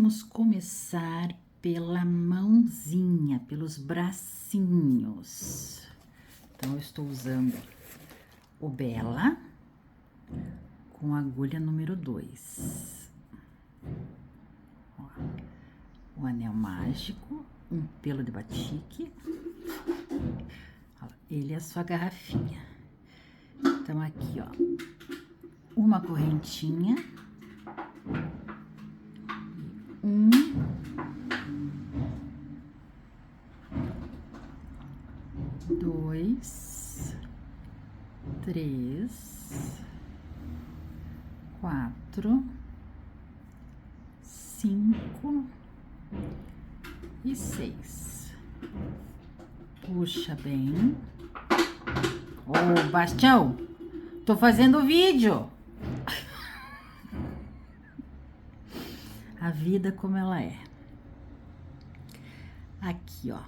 vamos começar pela mãozinha, pelos bracinhos. Então, eu estou usando o Bella com a agulha número 2. Ó, o anel mágico, um pelo de batique. Ó, ele é a sua garrafinha. Então, aqui, ó, uma correntinha. Dois, três, 4, 5 e 6. Puxa bem. Ô, Bastião, tô fazendo vídeo. A vida como ela é. Aqui, ó.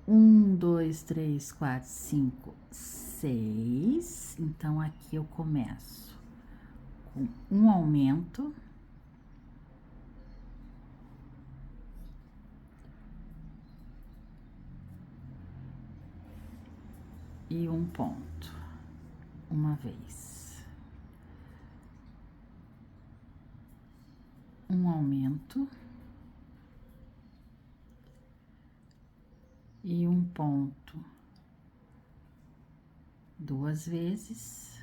1, 2, 3, 4, 5, 6. Então, aqui eu começo com um aumento. E um ponto. Uma vez. Um aumento. E um ponto 2 vezes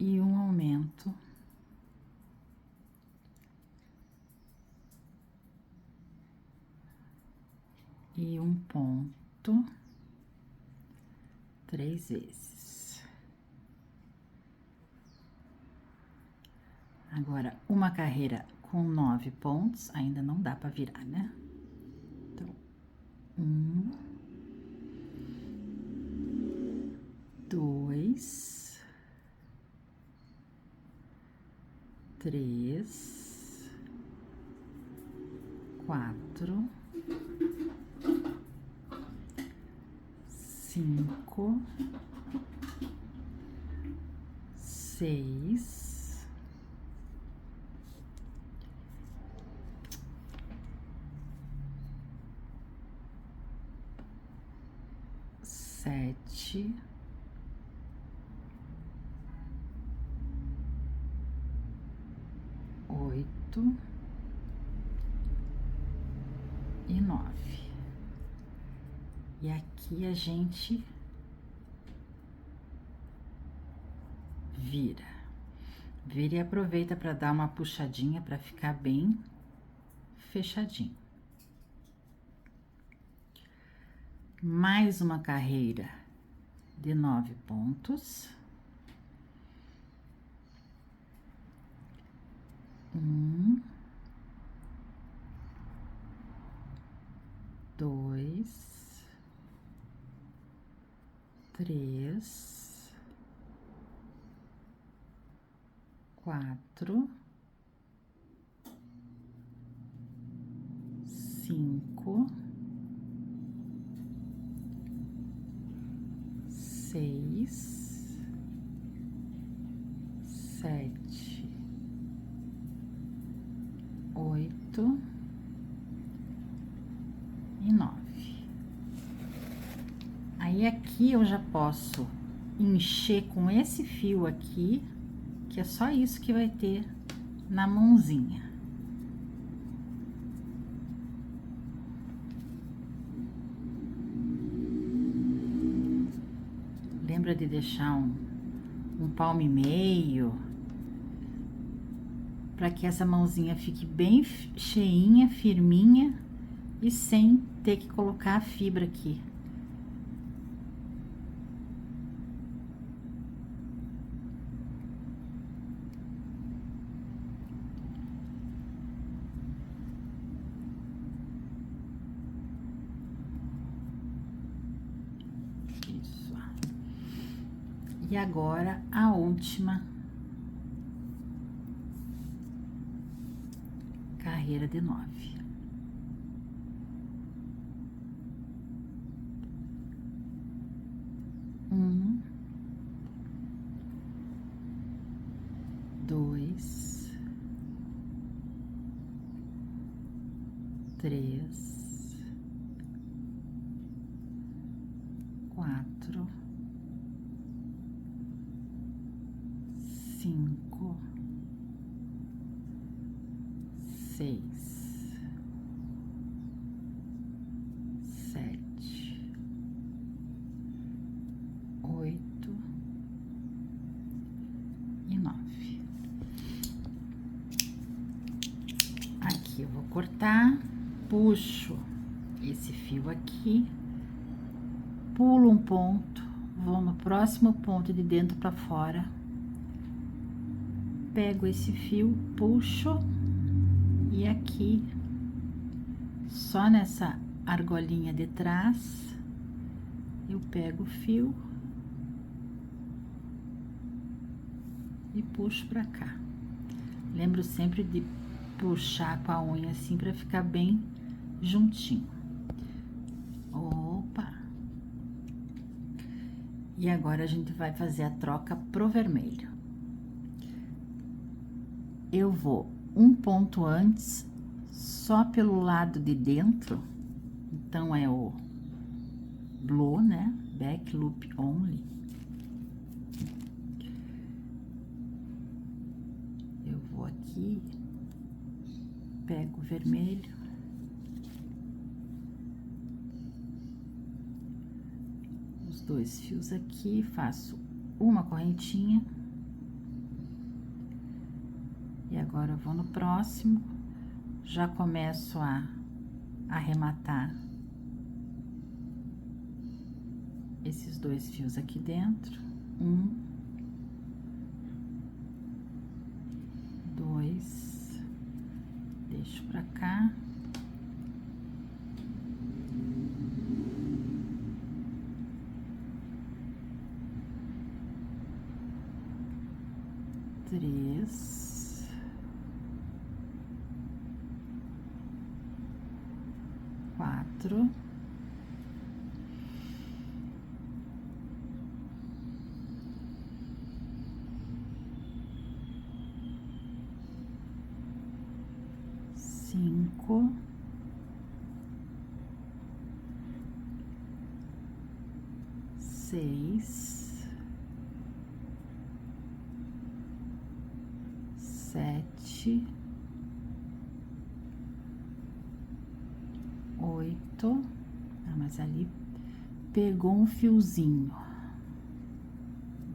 e um aumento e um ponto 3 vezes. Agora, uma carreira com 9 pontos, ainda não dá para virar, né? Então, 1, 2, 3, 4, 5, 6, 7, 8 e 9. E aqui a gente vira. Vira e aproveita para dar uma puxadinha para ficar bem fechadinho. Mais uma carreira de 9 pontos. 1, 2, 3, 4, 5, 6, 7, 8 e 9. Aí aqui eu já posso encher com esse fio aqui, que é só isso que vai ter na mãozinha. Lembra de deixar um palmo e meio, para que essa mãozinha fique bem cheinha, firminha e sem ter que colocar a fibra aqui. Isso. E agora a última carreira de 9. 1, 2, 3, 4, 5, 6, 7, 8 e 9. Aqui eu vou cortar, puxo esse fio aqui, pulo um ponto, vou no próximo ponto de dentro para fora, pego esse fio, puxo e aqui, só nessa argolinha de trás, eu pego o fio e puxo pra cá. Lembro sempre de puxar com a unha assim pra ficar bem juntinho. Opa! E agora a gente vai fazer a troca pro vermelho. Eu vou um ponto antes, só pelo lado de dentro, então é o Blue, né? Back loop only. Eu vou aqui, pego o vermelho, os dois fios aqui, faço uma correntinha. E agora eu vou no próximo, já começo a arrematar esses dois fios aqui dentro. 1, 2, deixo pra cá. 3, 4, 5, 6, 7, 8, mas ali pegou um fiozinho.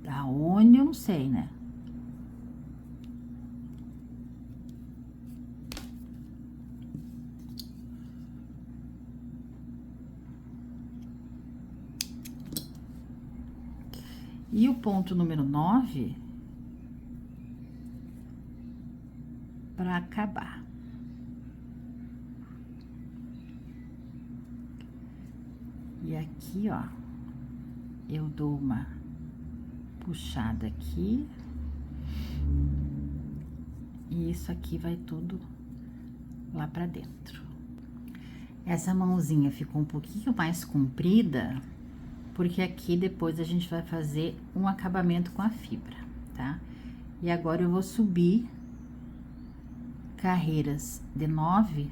Da onde eu não sei, né? E o ponto número 9, para acabar. E aqui, ó, eu dou uma puxada aqui. E isso aqui vai tudo lá pra dentro. Essa mãozinha ficou um pouquinho mais comprida, porque aqui depois a gente vai fazer um acabamento com a fibra, tá? E agora eu vou subir carreiras de 9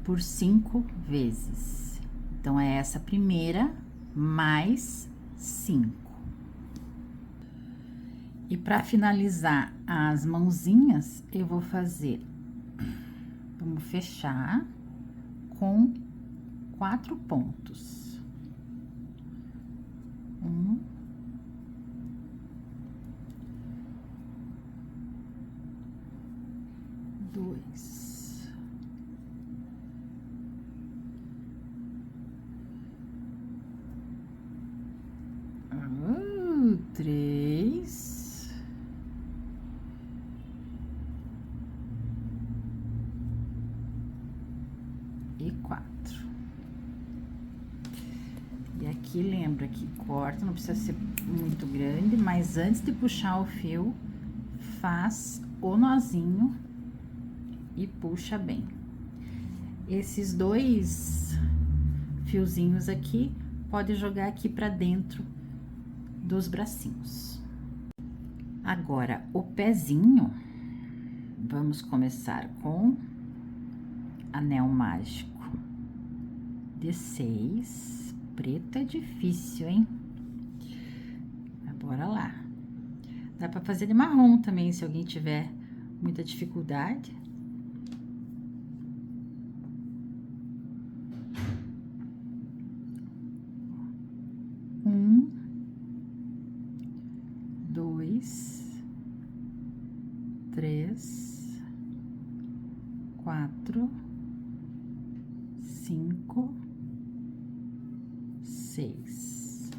por 5 vezes. Então, é essa primeira mais 5. E para finalizar as mãozinhas, eu vou fazer, vamos fechar com 4 pontos. 1, 2, 3, e 4. E aqui lembra que corta, não precisa ser muito grande, mas antes de puxar o fio, faz o nozinho e puxa bem. Esses dois fiozinhos aqui, pode jogar aqui pra dentro dos bracinhos. Agora, o pezinho, vamos começar com anel mágico de 6. Preto é difícil, hein? Mas bora lá. Dá pra fazer de marrom também, se alguém tiver muita dificuldade. Um, 2, 3, 4, 5, 6.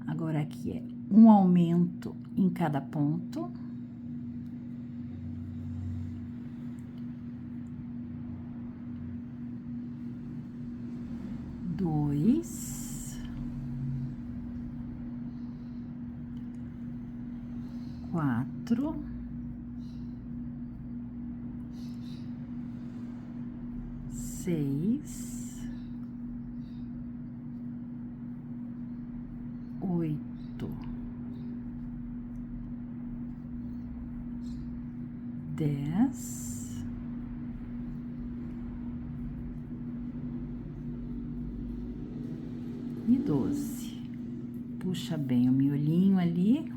Agora aqui é um aumento em cada ponto. Dois, 4, 6, 8, 10, 12. Puxa bem o miolinho ali.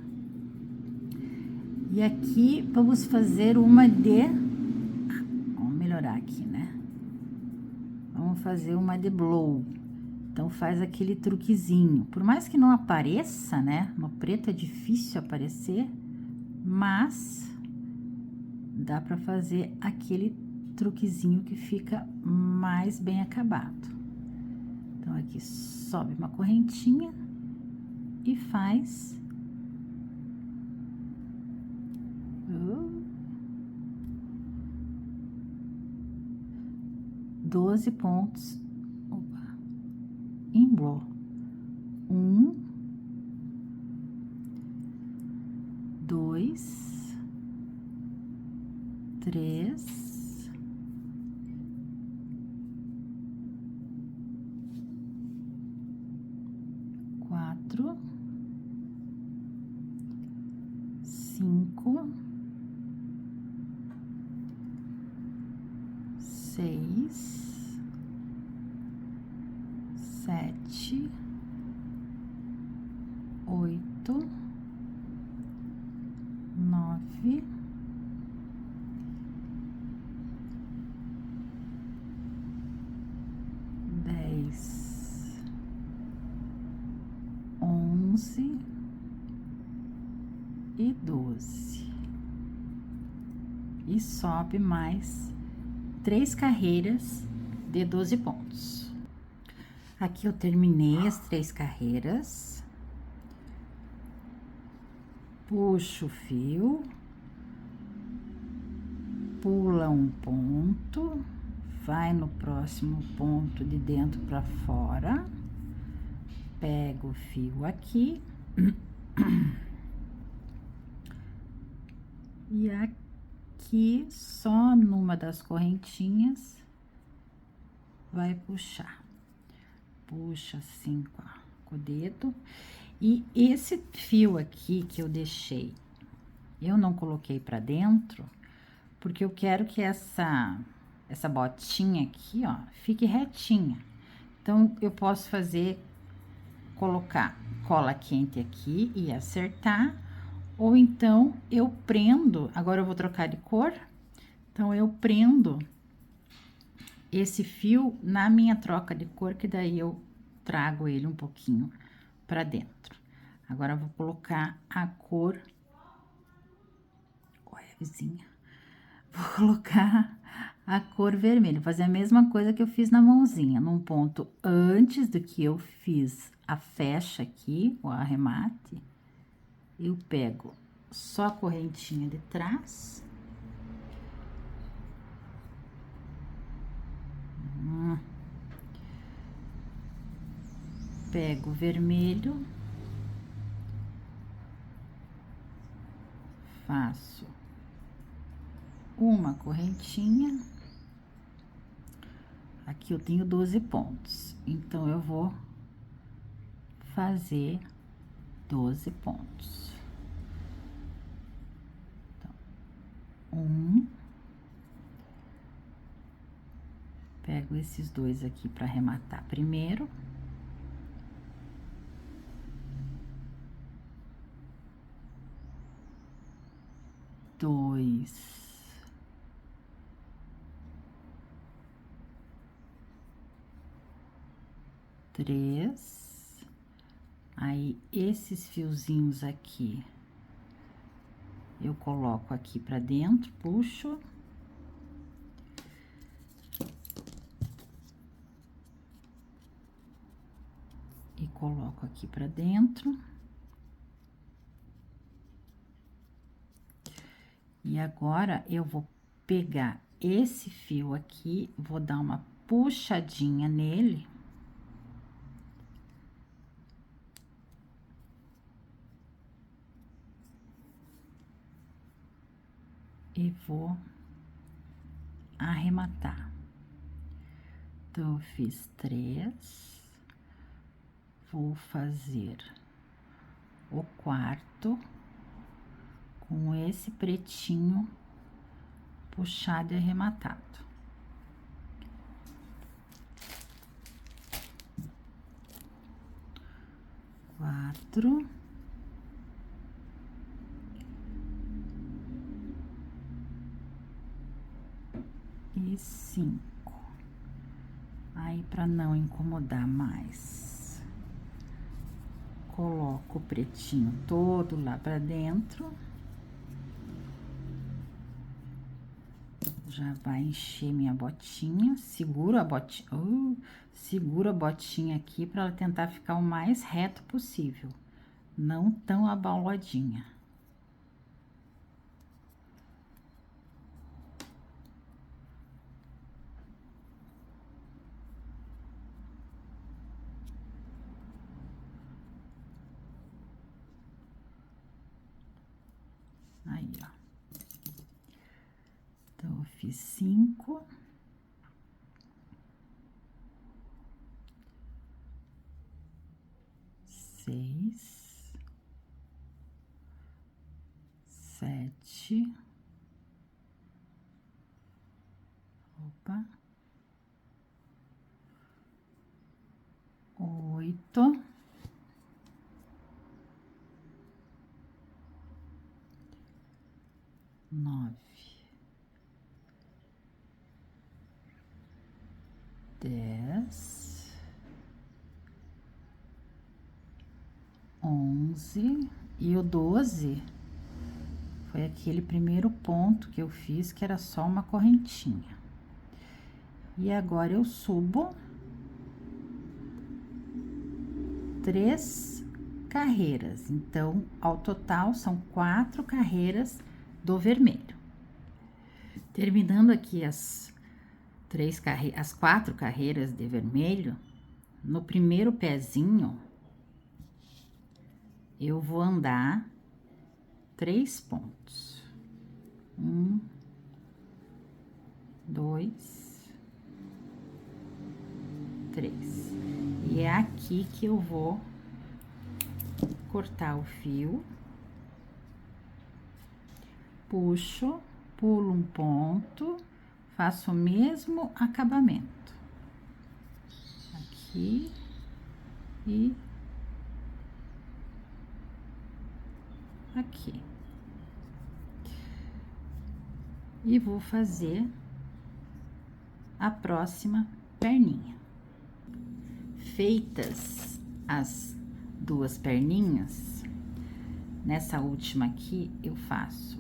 E aqui vamos fazer uma de... Vamos melhorar aqui, né? Vamos fazer uma de blow. Então, faz aquele truquezinho. Por mais que não apareça, né? No preto é difícil aparecer, mas dá pra fazer aquele truquezinho que fica mais bem acabado. Então, aqui sobe uma correntinha e faz 12 pontos em blow. 1, 2, 3, 4, 5, 6, 7, 8, 9, 10, 11 e 12. E sobe mais 3 carreiras de 12 pontos. Aqui eu terminei as 3 carreiras. Puxo o fio, pula um ponto, vai no próximo ponto de dentro para fora, pega o fio aqui e aqui só numa das correntinhas vai puxar. Puxa assim com o dedo. E esse fio aqui que eu deixei, eu não coloquei pra dentro, porque eu quero que essa botinha aqui, ó, fique retinha. Então, eu posso colocar cola quente aqui e acertar, ou então eu prendo, agora eu vou trocar de cor, então eu prendo esse fio na minha troca de cor, que daí eu trago ele um pouquinho pra dentro. Agora, eu vou colocar a cor... Olha, vizinha. Vou colocar a cor vermelha. Fazer a mesma coisa que eu fiz na mãozinha. Num ponto antes do que eu fiz a fecha aqui, o arremate, eu pego só a correntinha de trás. Pego o vermelho, faço uma correntinha. Aqui eu tenho 12 pontos, então eu vou fazer 12 pontos. Então, 1, Pego esses dois aqui para arrematar primeiro. Dois. Três. Aí, esses fiozinhos aqui, eu coloco aqui pra dentro, puxo. E coloco aqui pra dentro. E agora, eu vou pegar esse fio aqui, vou dar uma puxadinha nele. E vou arrematar. Então, eu fiz 3. Vou fazer o quarto com esse pretinho puxado e arrematado. Quatro. E 5. Aí, para não incomodar mais, coloco o pretinho todo lá pra dentro. Já vai encher minha botinha. Seguro a botinha, seguro a botinha aqui para ela tentar ficar o mais reto possível, não tão abauladinha. Aí, ó. Então, eu fiz 5. 6. 7. Opa. 8. 9. 10. 11. E o 12 foi aquele primeiro ponto que eu fiz, que era só uma correntinha. E agora eu subo 3 carreiras. Então, ao total, são 4 carreiras do vermelho. Terminando aqui as 4 carreiras de vermelho, no primeiro pezinho, eu vou andar 3 pontos. 1, 2, 3. E é aqui que eu vou cortar o fio. Puxo, pulo um ponto, faço o mesmo acabamento. Aqui e aqui. E vou fazer a próxima perninha. Feitas as 2 perninhas, nessa última aqui eu faço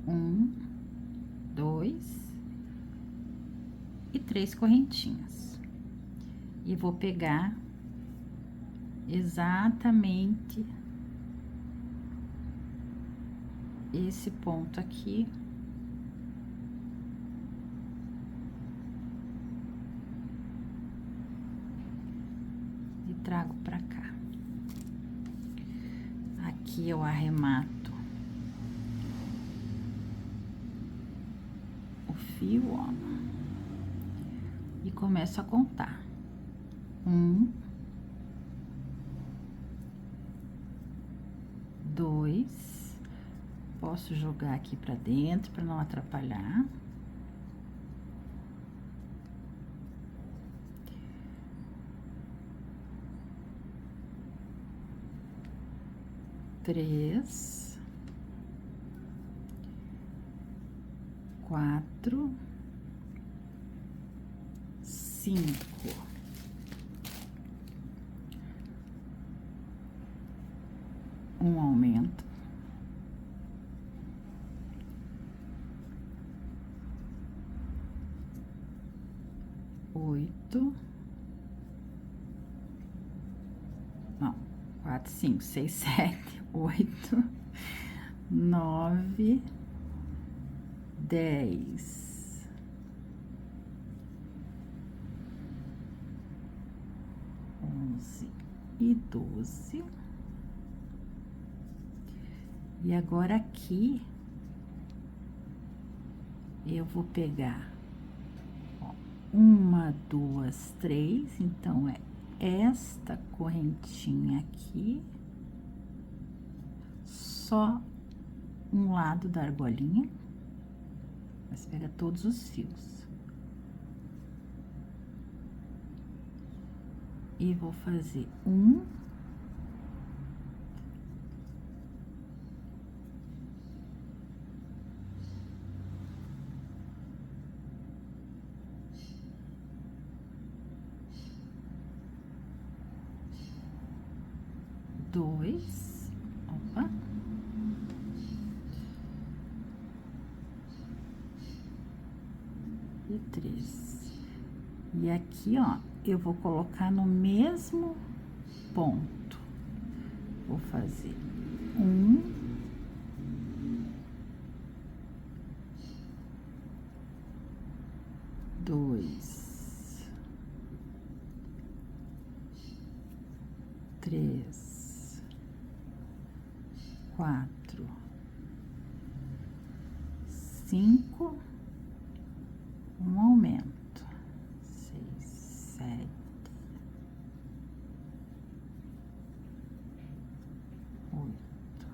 1, 2 e 3 correntinhas. E vou pegar exatamente esse ponto aqui. E trago pra cá. Aqui eu arremato o fio, ó. E começo a contar. 1, 2, Posso jogar aqui pra dentro para não atrapalhar. Três, quatro, cinco, um aumento, oito, não, quatro, cinco, seis, sete, oito, nove, 10, 11 e 12. E agora aqui eu vou pegar, ó, uma, duas, três, então é esta correntinha aqui, só um lado da argolinha, mas pega todos os fios. E vou fazer um, dois, opa, e três. E aqui, ó, eu vou colocar no mesmo ponto. Vou fazer um, dois, três, quatro, cinco, um aumento, seis, sete, oito,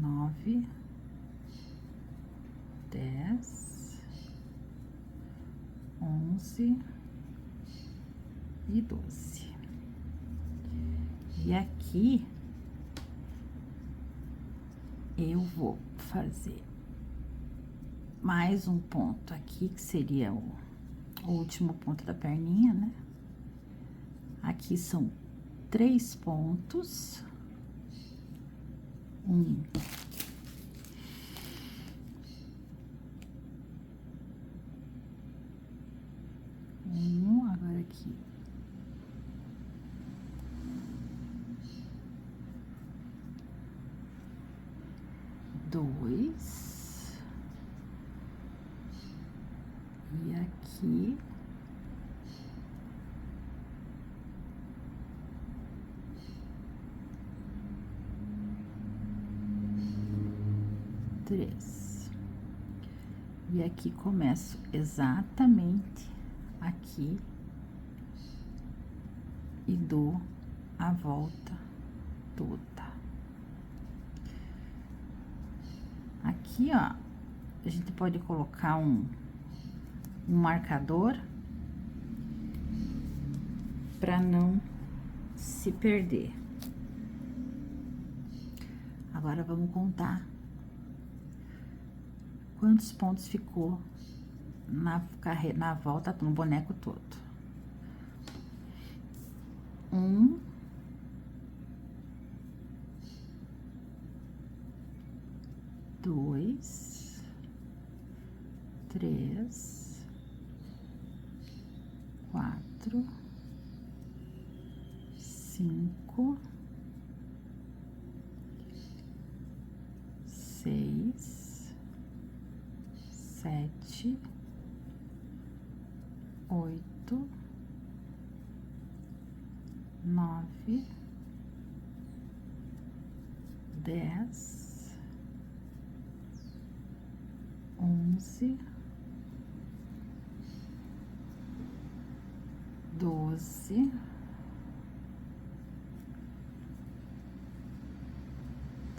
nove, 10, 11 e 12. E aqui eu vou fazer mais um ponto aqui, que seria o último ponto da perninha, né? Aqui são 3 pontos. Agora aqui. Dois. E aqui. Três. E aqui começo exatamente aqui e dou a volta toda. Aqui, ó, a gente pode colocar um marcador para não se perder. Agora vamos contar quantos pontos ficou na volta no boneco todo. 1, 2, 3, 4, 5, 6, 7, 8, 9, 10, 11, 12,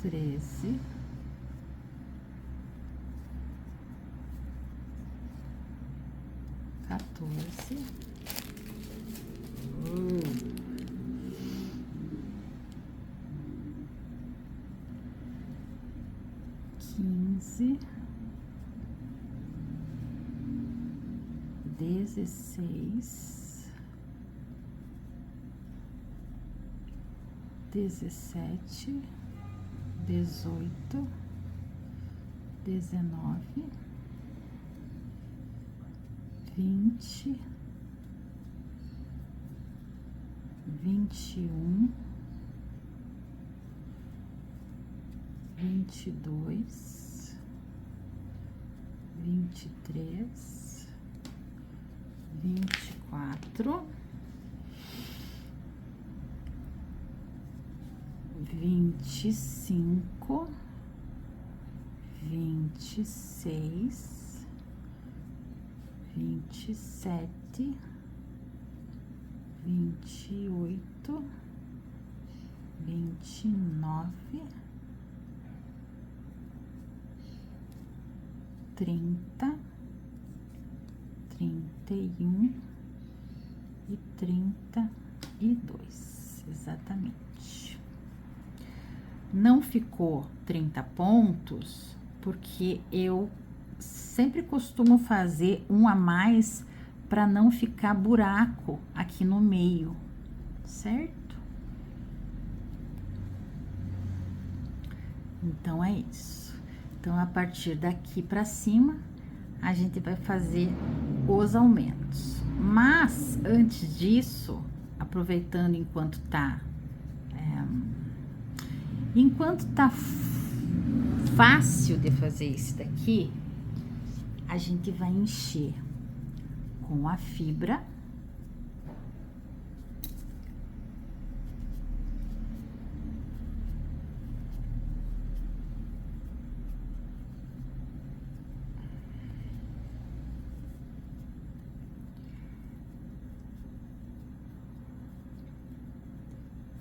13, 14, 15, 16, 17, 18, 19, 20, 21, 22, 23, 24, 25, 26, 27, 28, 29, 30, 31 e 32, exatamente. Não ficou 30 pontos, porque eu sempre costumo fazer um a mais para não ficar buraco aqui no meio, certo? Então, é isso. Então, a partir daqui para cima, a gente vai fazer os aumentos. Mas, antes disso, aproveitando enquanto tá fácil de fazer isso daqui, a gente vai encher com a fibra.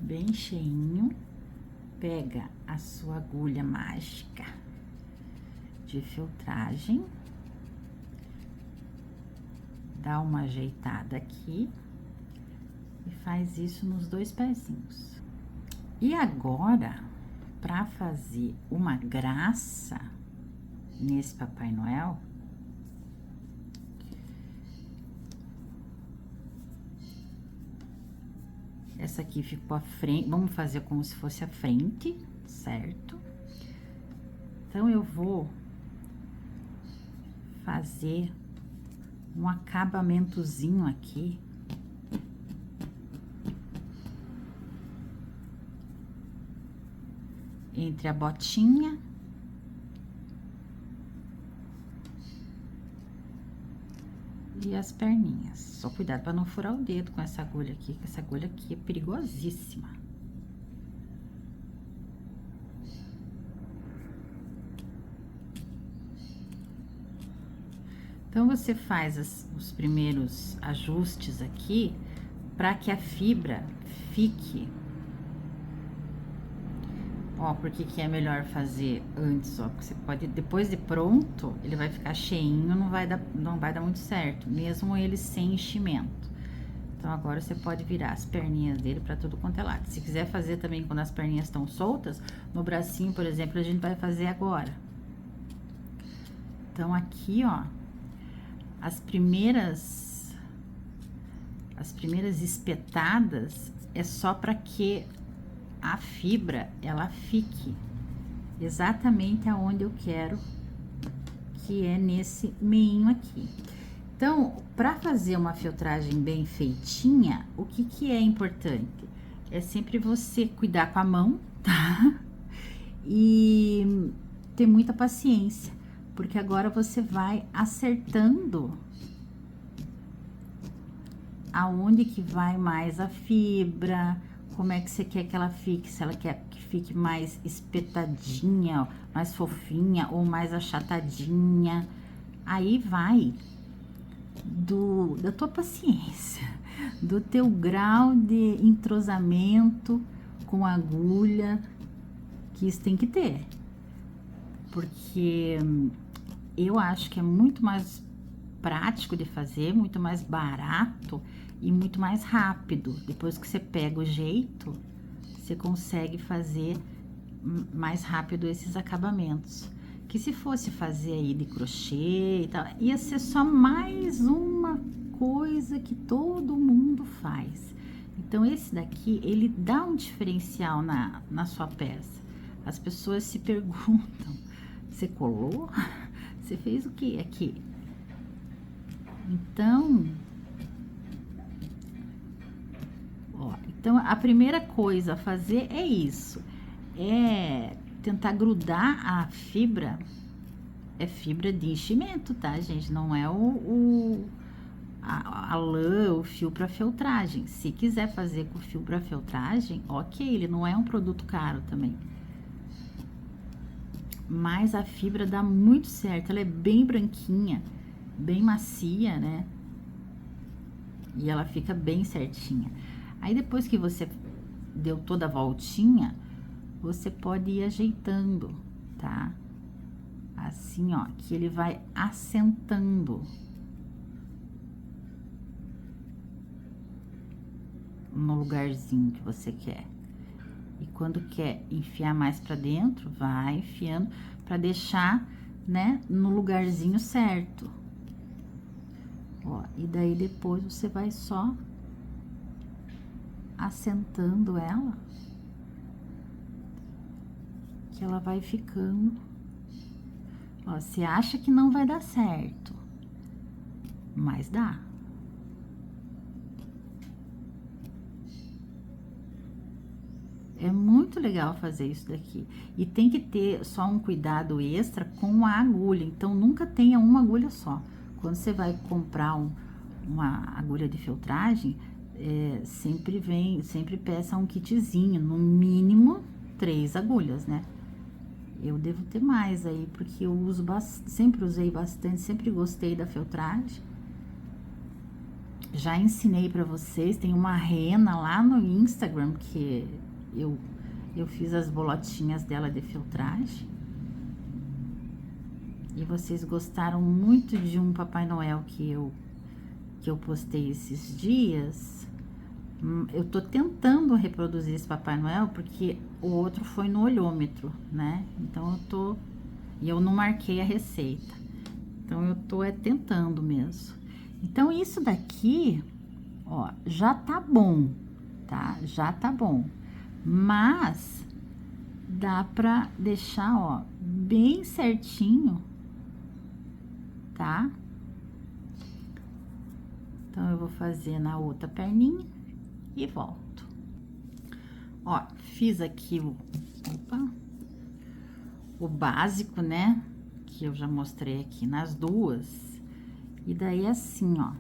Bem cheinho. Pega a sua agulha mágica de filtragem, dá uma ajeitada aqui e faz isso nos dois pezinhos. E agora, para fazer uma graça nesse Papai Noel, essa aqui ficou a frente, vamos fazer como se fosse a frente, certo? Então, eu vou fazer um acabamentozinho aqui. Entre a botinha e as perninhas. Só cuidado para não furar o dedo com essa agulha aqui, que essa agulha aqui é perigosíssima. Então, você faz os primeiros ajustes aqui para que a fibra fique. Ó, por que que é melhor fazer antes, ó? Porque você pode, depois de pronto, ele vai ficar cheinho, não vai dar muito certo, mesmo ele sem enchimento. Então, agora você pode virar as perninhas dele para tudo quanto é lado. Se quiser fazer também quando as perninhas estão soltas, no bracinho, por exemplo, a gente vai fazer agora. Então, aqui, ó, as primeiras espetadas é só para que a fibra, ela fique exatamente aonde eu quero, que é nesse meinho aqui. Então, para fazer uma filtragem bem feitinha, o que que é importante? É sempre você cuidar com a mão, tá? E ter muita paciência, porque agora você vai acertando aonde que vai mais a fibra, como é que você quer que ela fique, se ela quer que fique mais espetadinha, mais fofinha ou mais achatadinha. Aí vai da tua paciência, do teu grau de entrosamento com a agulha, que isso tem que ter. Porque eu acho que é muito mais prático de fazer, muito mais barato e muito mais rápido. Depois que você pega o jeito, você consegue fazer mais rápido esses acabamentos. Que se fosse fazer aí de crochê e tal, ia ser só mais uma coisa que todo mundo faz. Então esse daqui, ele dá um diferencial na sua peça. As pessoas se perguntam: você colou? Você fez o que aqui? Então, ó, então a primeira coisa a fazer é isso, é tentar grudar a fibra, é fibra de enchimento, tá, gente? Não é a lã, o fio para feltragem. Se quiser fazer com fio para feltragem, ok, ele não é um produto caro também. Mas a fibra dá muito certo, ela é bem branquinha, bem macia, né? E ela fica bem certinha. Aí depois que você deu toda a voltinha, você pode ir ajeitando, tá? Assim, ó, que ele vai assentando no lugarzinho que você quer. E quando quer enfiar mais pra dentro, vai enfiando pra deixar, né, no lugarzinho certo. Ó, e daí depois você vai só assentando ela, que ela vai ficando. Ó, você acha que não vai dar certo, mas dá. É muito legal fazer isso daqui. E tem que ter só um cuidado extra com a agulha. Então, nunca tenha uma agulha só. Quando você vai comprar uma agulha de feltragem, sempre peça um kitzinho, no mínimo 3 agulhas, né? Eu devo ter mais aí, porque eu uso sempre usei bastante, sempre gostei da feltragem. Já ensinei pra vocês, tem uma rena lá no Instagram que eu fiz as bolotinhas dela de feltragem. E vocês gostaram muito de um Papai Noel que eu postei esses dias. Eu tô tentando reproduzir esse Papai Noel porque o outro foi no olhômetro, né? Então e eu não marquei a receita. Então eu tô tentando mesmo. Então isso daqui, ó, já tá bom, tá? Já tá bom. Mas dá pra deixar, ó, bem certinho, tá? Então eu vou fazer na outra perninha e volto. Ó, fiz aqui o básico, né? Que eu já mostrei aqui nas duas. E daí assim, ó,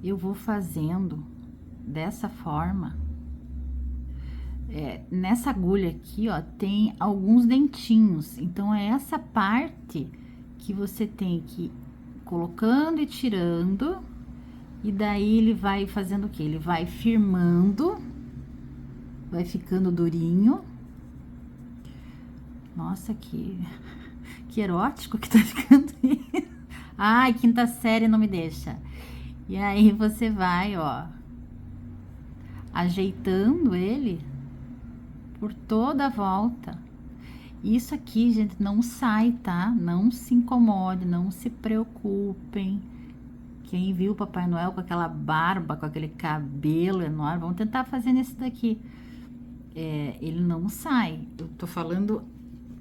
eu vou fazendo dessa forma. Nessa agulha aqui, ó, tem alguns dentinhos. Então, é essa parte que você tem que ir colocando e tirando. E daí, ele vai fazendo o quê? Ele vai firmando, vai ficando durinho. Nossa, que erótico que tá ficando isso. Ai, quinta série não me deixa. E aí, você vai, ó, ajeitando ele por toda a volta. Isso aqui, gente, não sai, tá? Não se incomode, não se preocupem. Quem viu o Papai Noel com aquela barba, com aquele cabelo enorme, vamos tentar fazer nesse daqui. Ele não sai. Eu tô falando,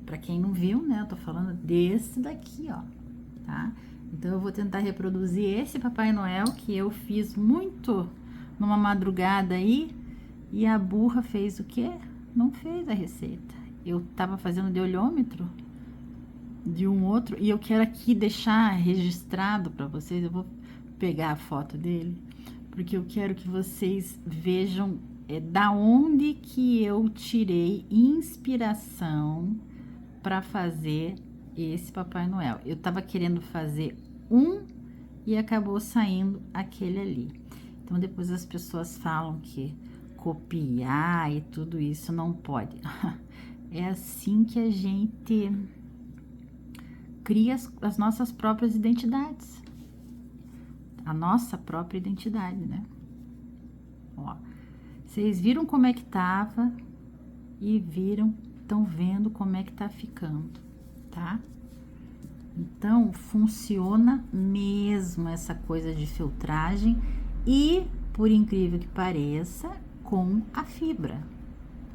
pra quem não viu, né? Eu tô falando desse daqui, ó, tá? Então, eu vou tentar reproduzir esse Papai Noel que eu fiz muito numa madrugada aí. E a burra fez o quê? Não fez a receita. Eu tava fazendo de olhômetro de um outro e eu quero aqui deixar registrado para vocês. Eu vou pegar a foto dele, porque eu quero que vocês vejam da onde que eu tirei inspiração para fazer esse Papai Noel. Eu tava querendo fazer e acabou saindo aquele ali. Então, depois as pessoas falam que copiar e tudo isso não pode. É assim que a gente cria as nossas próprias identidades. A nossa própria identidade, né? Ó, vocês viram como é que tava e estão vendo como é que tá ficando, tá? Então, funciona mesmo essa coisa de filtragem e, por incrível que pareça, com a fibra.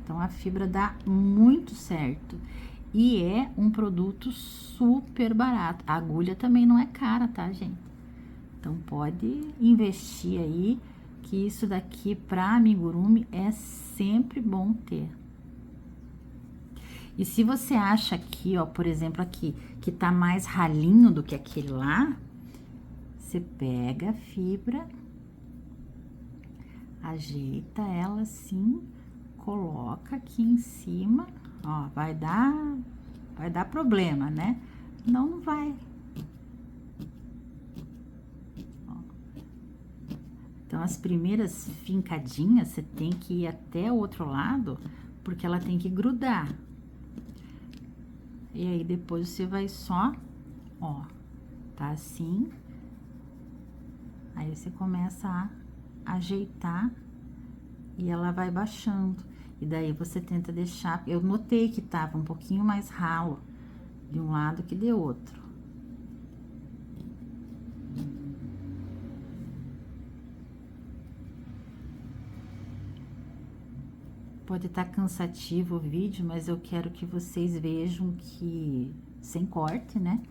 Então, a fibra dá muito certo e é um produto super barato. A agulha também não é cara, tá, gente? Então, pode investir aí, que isso daqui para amigurumi é sempre bom ter. E se você acha aqui, ó, por exemplo, aqui, que tá mais ralinho do que aquele lá, você pega a fibra, ajeita ela assim, coloca aqui em cima, ó, vai dar problema, né? Não, não vai. Ó. Então, as primeiras fincadinhas, você tem que ir até o outro lado, porque ela tem que grudar. E aí, depois você vai só, ó, tá assim. Aí você começa a ajeitar e ela vai baixando. E daí você tenta deixar, eu notei que tava um pouquinho mais ralo de um lado que de outro. Pode estar cansativo o vídeo, mas eu quero que vocês vejam que, sem corte, né?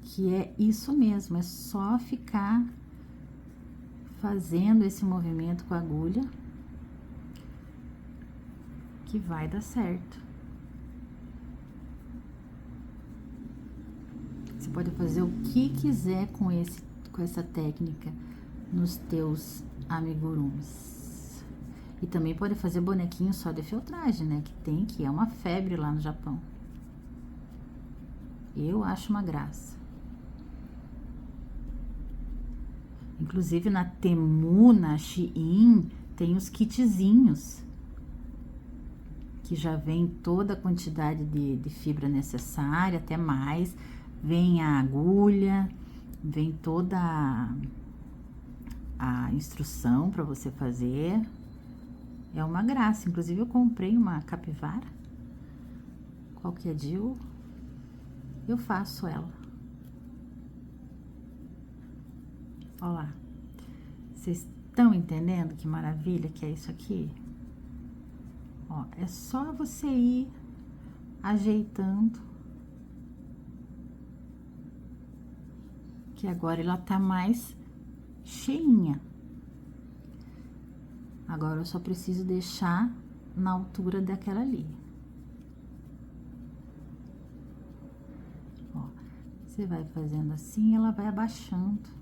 Que é isso mesmo, é só ficar fazendo esse movimento com a agulha que vai dar certo. Você pode fazer o que quiser com essa técnica nos teus amigurumis. E também pode fazer bonequinho só de filtragem, né? Que é uma febre lá no Japão. Eu acho uma graça. Inclusive na Temu, na Shein, tem os kitzinhos. Que já vem toda a quantidade de fibra necessária, até mais. Vem a agulha, vem toda a instrução para você fazer. É uma graça. Inclusive, eu comprei uma capivara. Qualquer dia eu faço ela. Olha lá. Vocês estão entendendo que maravilha que é isso aqui? Ó, é só você ir ajeitando. Que agora ela tá mais cheinha. Agora eu só preciso deixar na altura daquela ali. Ó, você vai fazendo assim, ela vai abaixando.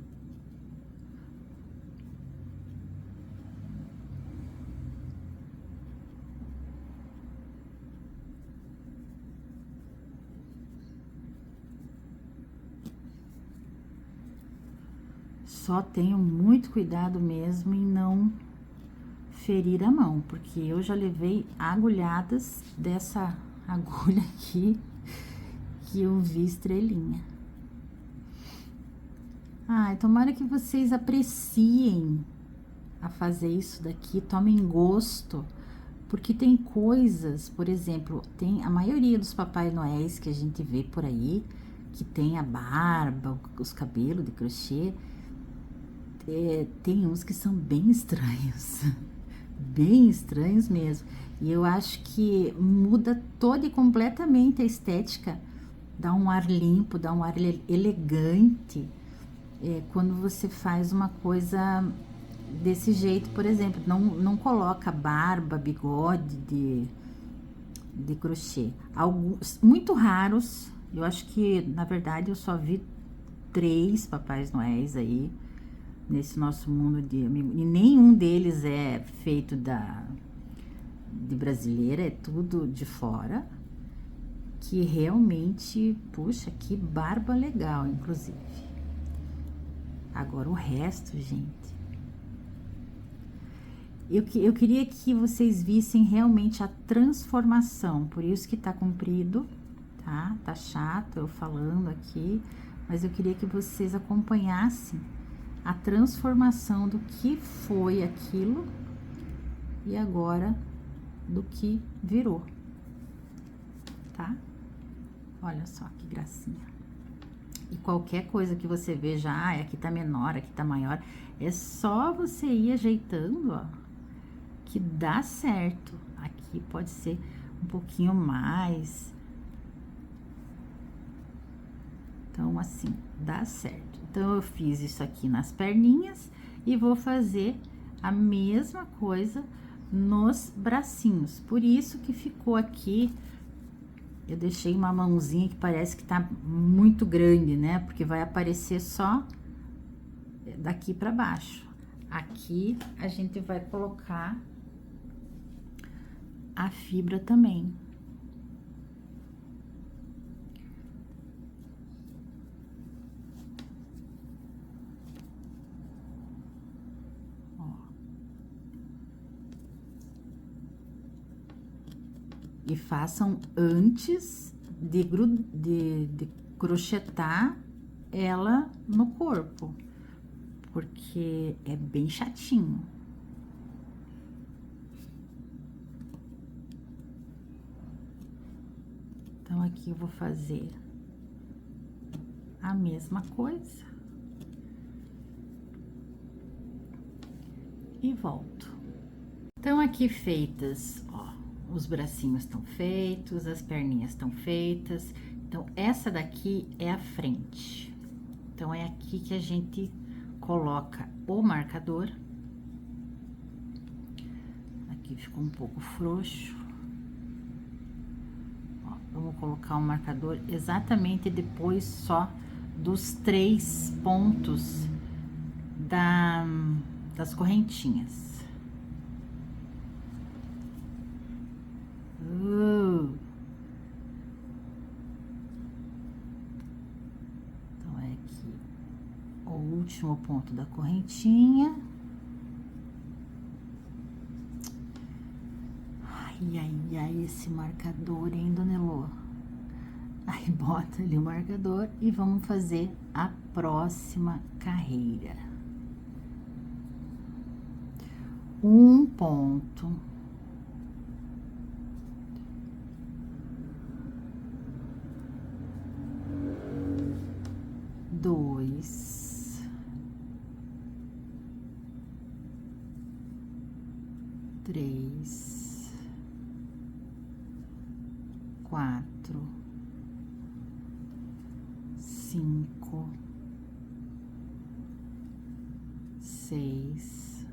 Só tenham muito cuidado mesmo em não ferir a mão, porque eu já levei agulhadas dessa agulha aqui que eu vi estrelinha. Ai, tomara que vocês apreciem a fazer isso daqui, tomem gosto, porque tem coisas, por exemplo, tem a maioria dos Papai Noéis que a gente vê por aí, que tem a barba, os cabelos de crochê, tem uns que são bem estranhos. Bem estranhos mesmo. E eu acho que muda toda e completamente a estética, dá um ar limpo, dá um ar elegante, quando você faz uma coisa desse jeito, por exemplo, não coloca barba, bigode de crochê. Alguns, muito raros, eu acho que, na verdade, eu só vi 3 Papais Noéis aí, nesse nosso mundo de amigo, e nenhum deles é feito de brasileira, é tudo de fora, que realmente, puxa, que barba legal, inclusive. Agora o resto, gente, Eu queria que vocês vissem realmente a transformação, por isso que tá comprido, tá? Tá chato eu falando aqui, mas eu queria que vocês acompanhassem a transformação do que foi aquilo e agora do que virou, tá? Olha só que gracinha. E qualquer coisa que você veja, ah, aqui tá menor, aqui tá maior, é só você ir ajeitando, ó, que dá certo. Aqui pode ser um pouquinho mais. Então, assim, dá certo. Então, eu fiz isso aqui nas perninhas e vou fazer a mesma coisa nos bracinhos. Por isso que ficou aqui, eu deixei uma mãozinha que parece que tá muito grande, né? Porque vai aparecer só daqui pra baixo. Aqui, a gente vai colocar a fibra também. E façam antes de crochetar ela no corpo, porque é bem chatinho. Então, aqui eu vou fazer a mesma coisa. E volto. Então, aqui feitas, ó, os bracinhos estão feitos, as perninhas estão feitas. Então, essa daqui é a frente. Então, é aqui que a gente coloca o marcador. Aqui ficou um pouco frouxo. Ó, vamos colocar o marcador exatamente depois só dos 3 pontos das correntinhas. Então, é aqui o último ponto da correntinha. Ai, ai, ai, esse marcador, hein, Dona Elô? Aí, bota ali o marcador e vamos fazer a próxima carreira. Um ponto. Dois. Três. Quatro. 5, 6,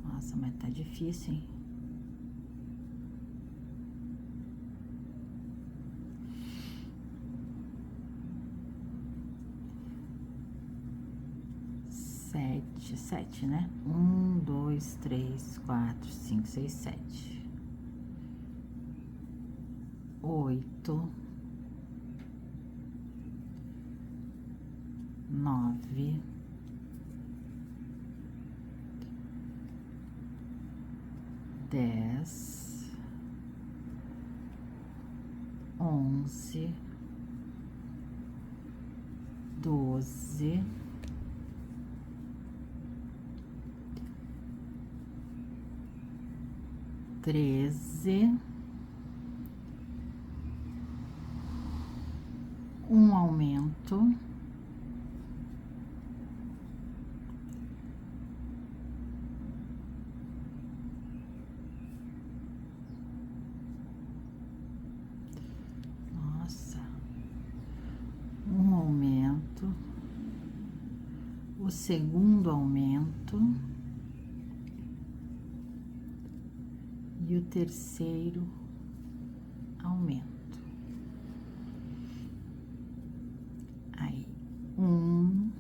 nossa, mas tá difícil, hein? 7, né? 1, 2, 3, 4, 5, 6, 7. 8, 9, 10, 11, 12, 13, um aumento, nossa, um aumento, o segundo aumento e o terceiro aumento. Aí, 1,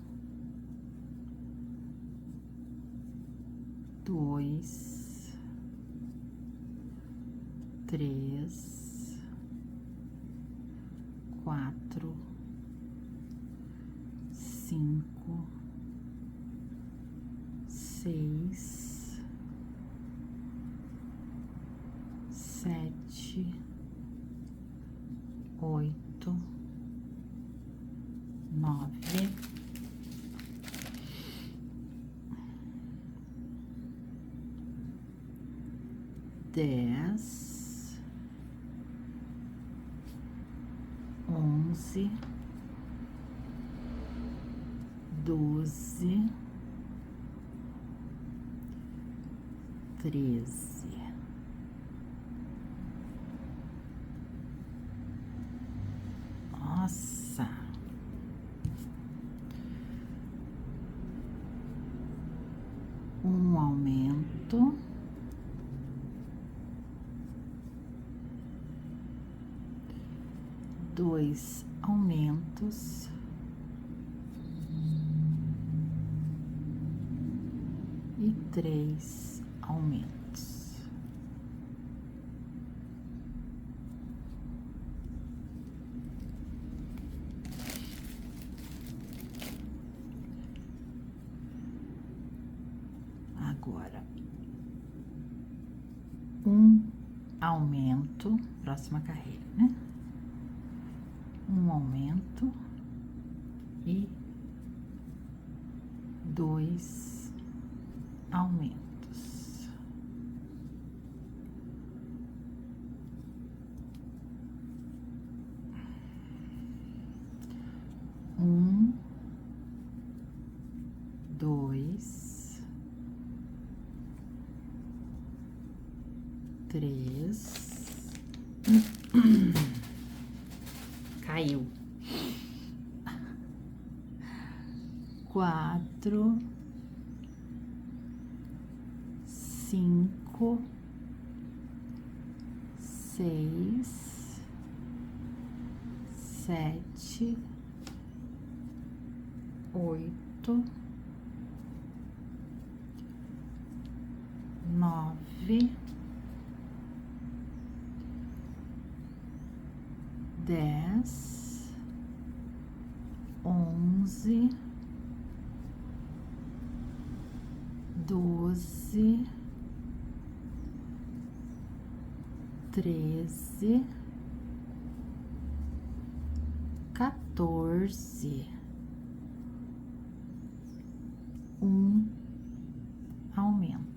2, 3, 4, 5, 6, 7, 8, 9, 10, 11, 12, 13. Nossa! Um aumento. Dois aumentos. E 3 aumentos. Agora, um aumento, próxima carreira, né? Um aumento e 2 aumentos. Um, 2, 3. Caiu. 4, 5, 6, 7, 8, 9, 10, 11, 12, 13, 14. Um aumento.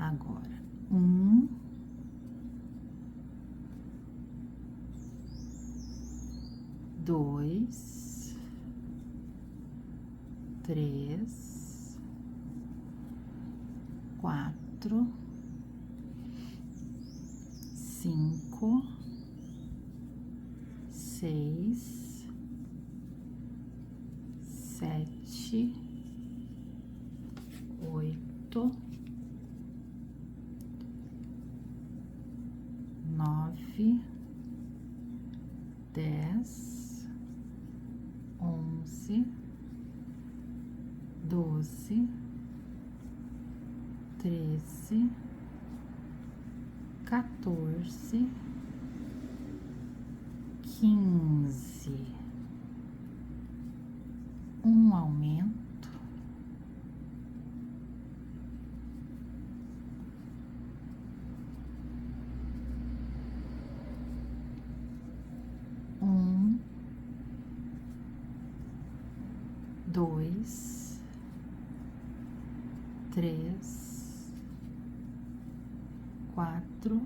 Agora, 1, 2, 3, 4, 5, 6, 7, 8, 9, 10, 11, 12, 13, 14, 15. Um aumento. Um, 2, 3, 4,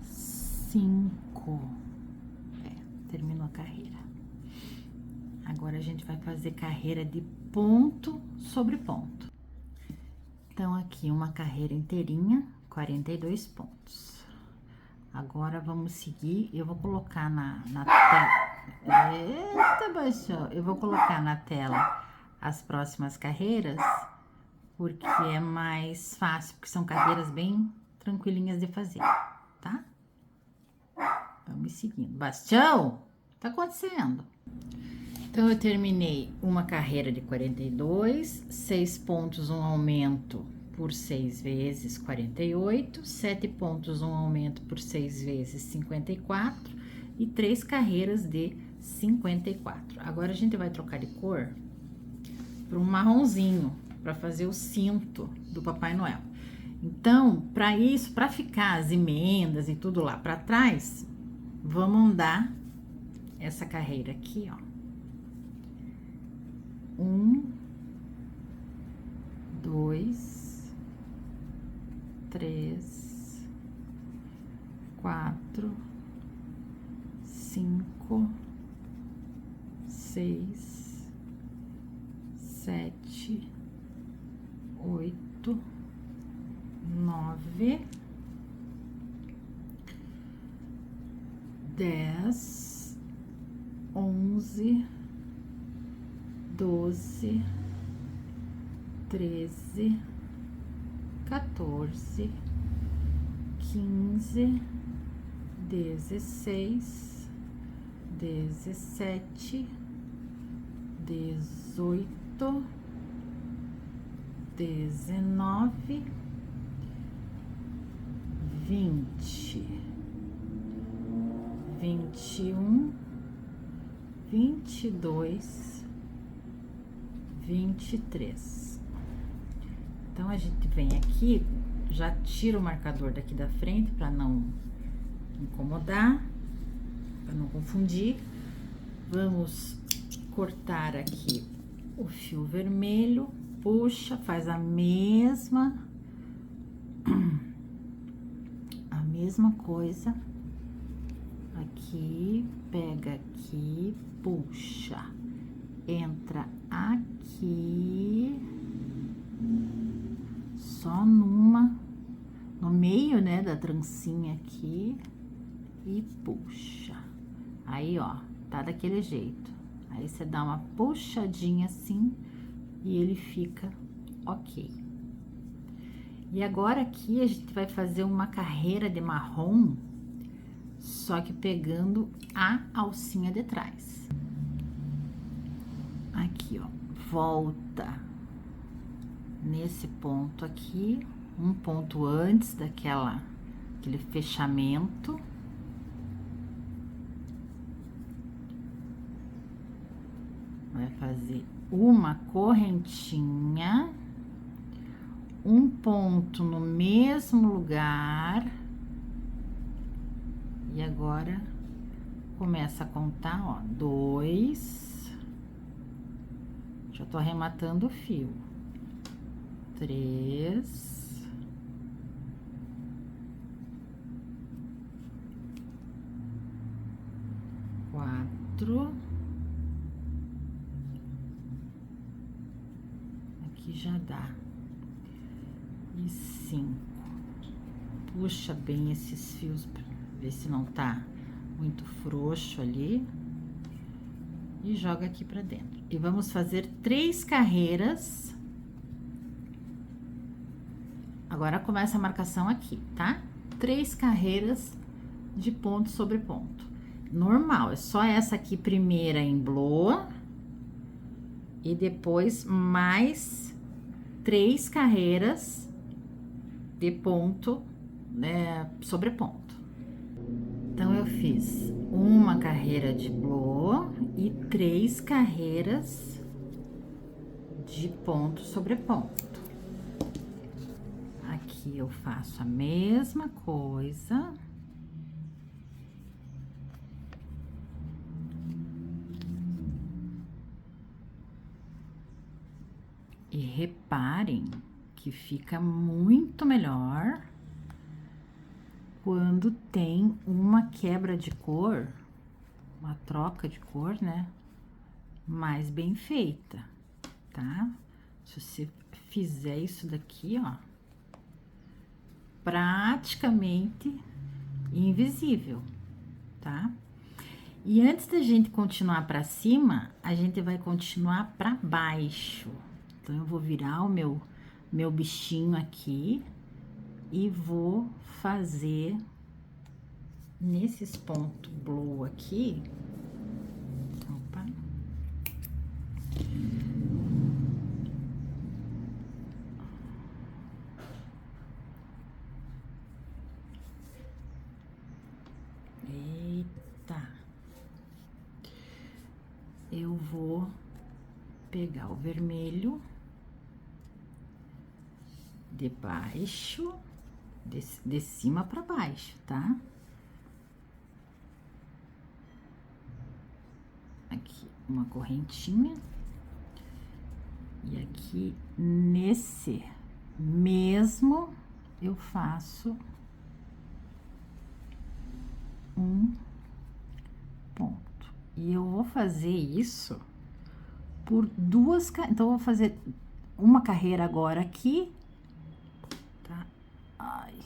5. Terminou a carreira. Agora a gente vai fazer carreira de ponto sobre ponto. Então, aqui uma carreira inteirinha, 42 pontos. Agora, vamos seguir, eu vou colocar na tela... Eita, baixou! Eu vou colocar na tela as próximas carreiras, porque é mais fácil, porque são carreiras bem tranquilinhas de fazer, tá? Vamos seguindo. Bastião, o que tá acontecendo? Então, eu terminei uma carreira de 42, 6 pontos, um aumento por 6 vezes 48, 7 pontos, um aumento por 6 vezes 54 e 3 carreiras de 54. Agora, a gente vai trocar de cor para um marronzinho, para fazer o cinto do Papai Noel. Então, para isso, para ficar as emendas e tudo lá para trás, vamos andar essa carreira aqui, ó. 1, 2, 3, 4, 5, 6, 7, 8, 9, 10, 11, 12, 13, 14, 15, 16, 17, 18, 19, 20, 21, 22, 23. Então, a gente vem aqui, já tira o marcador daqui da frente para não incomodar, para não confundir. Vamos cortar aqui o fio vermelho, puxa, faz a mesma coisa aqui, pega aqui, puxa, entra aqui, só no meio, né, da trancinha aqui e puxa. Aí, ó, tá daquele jeito. Aí você dá uma puxadinha assim e ele fica ok. E agora aqui a gente vai fazer uma carreira de marrom, só que pegando a alcinha de trás. Aqui, ó, volta nesse ponto aqui, um ponto antes aquele fechamento. Vai fazer uma correntinha, um ponto no mesmo lugar. E agora, começa a contar, ó, 2, já tô arrematando o fio, 3, 4, aqui já dá, e 5. Puxa bem esses fios pra ver se não tá muito frouxo ali. E joga aqui pra dentro. E vamos fazer 3 carreiras. Agora começa a marcação aqui, tá? 3 carreiras de ponto sobre ponto. Normal, é só essa aqui primeira em bloa. E depois mais 3 carreiras de ponto, né, sobre ponto. Então, eu fiz uma carreira de bloa e 3 carreiras de ponto sobre ponto. Aqui eu faço a mesma coisa. E reparem que fica muito melhor quando tem uma quebra de cor, uma troca de cor, né? Mais bem feita, tá? Se você fizer isso daqui, ó, praticamente invisível, tá? E antes da gente continuar pra cima, a gente vai continuar pra baixo. Então, eu vou virar o meu bichinho aqui e vou fazer nesses pontos blow aqui. Opa. Eita. Eu vou pegar o vermelho de baixo, de cima para baixo, tá? Aqui uma correntinha. E aqui nesse mesmo eu faço um ponto. E eu vou fazer isso por duas, então eu vou fazer uma carreira agora aqui, tá? Ai.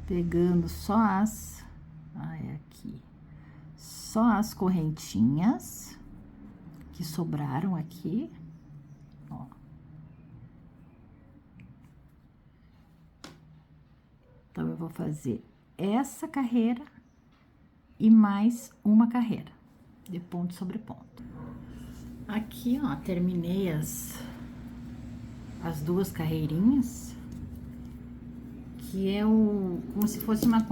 Pegando só as, aqui, só as correntinhas que sobraram aqui, ó. Então, eu vou fazer essa carreira e mais uma carreira de ponto sobre ponto. Aqui, ó, terminei as duas carreirinhas, que é como se fosse uma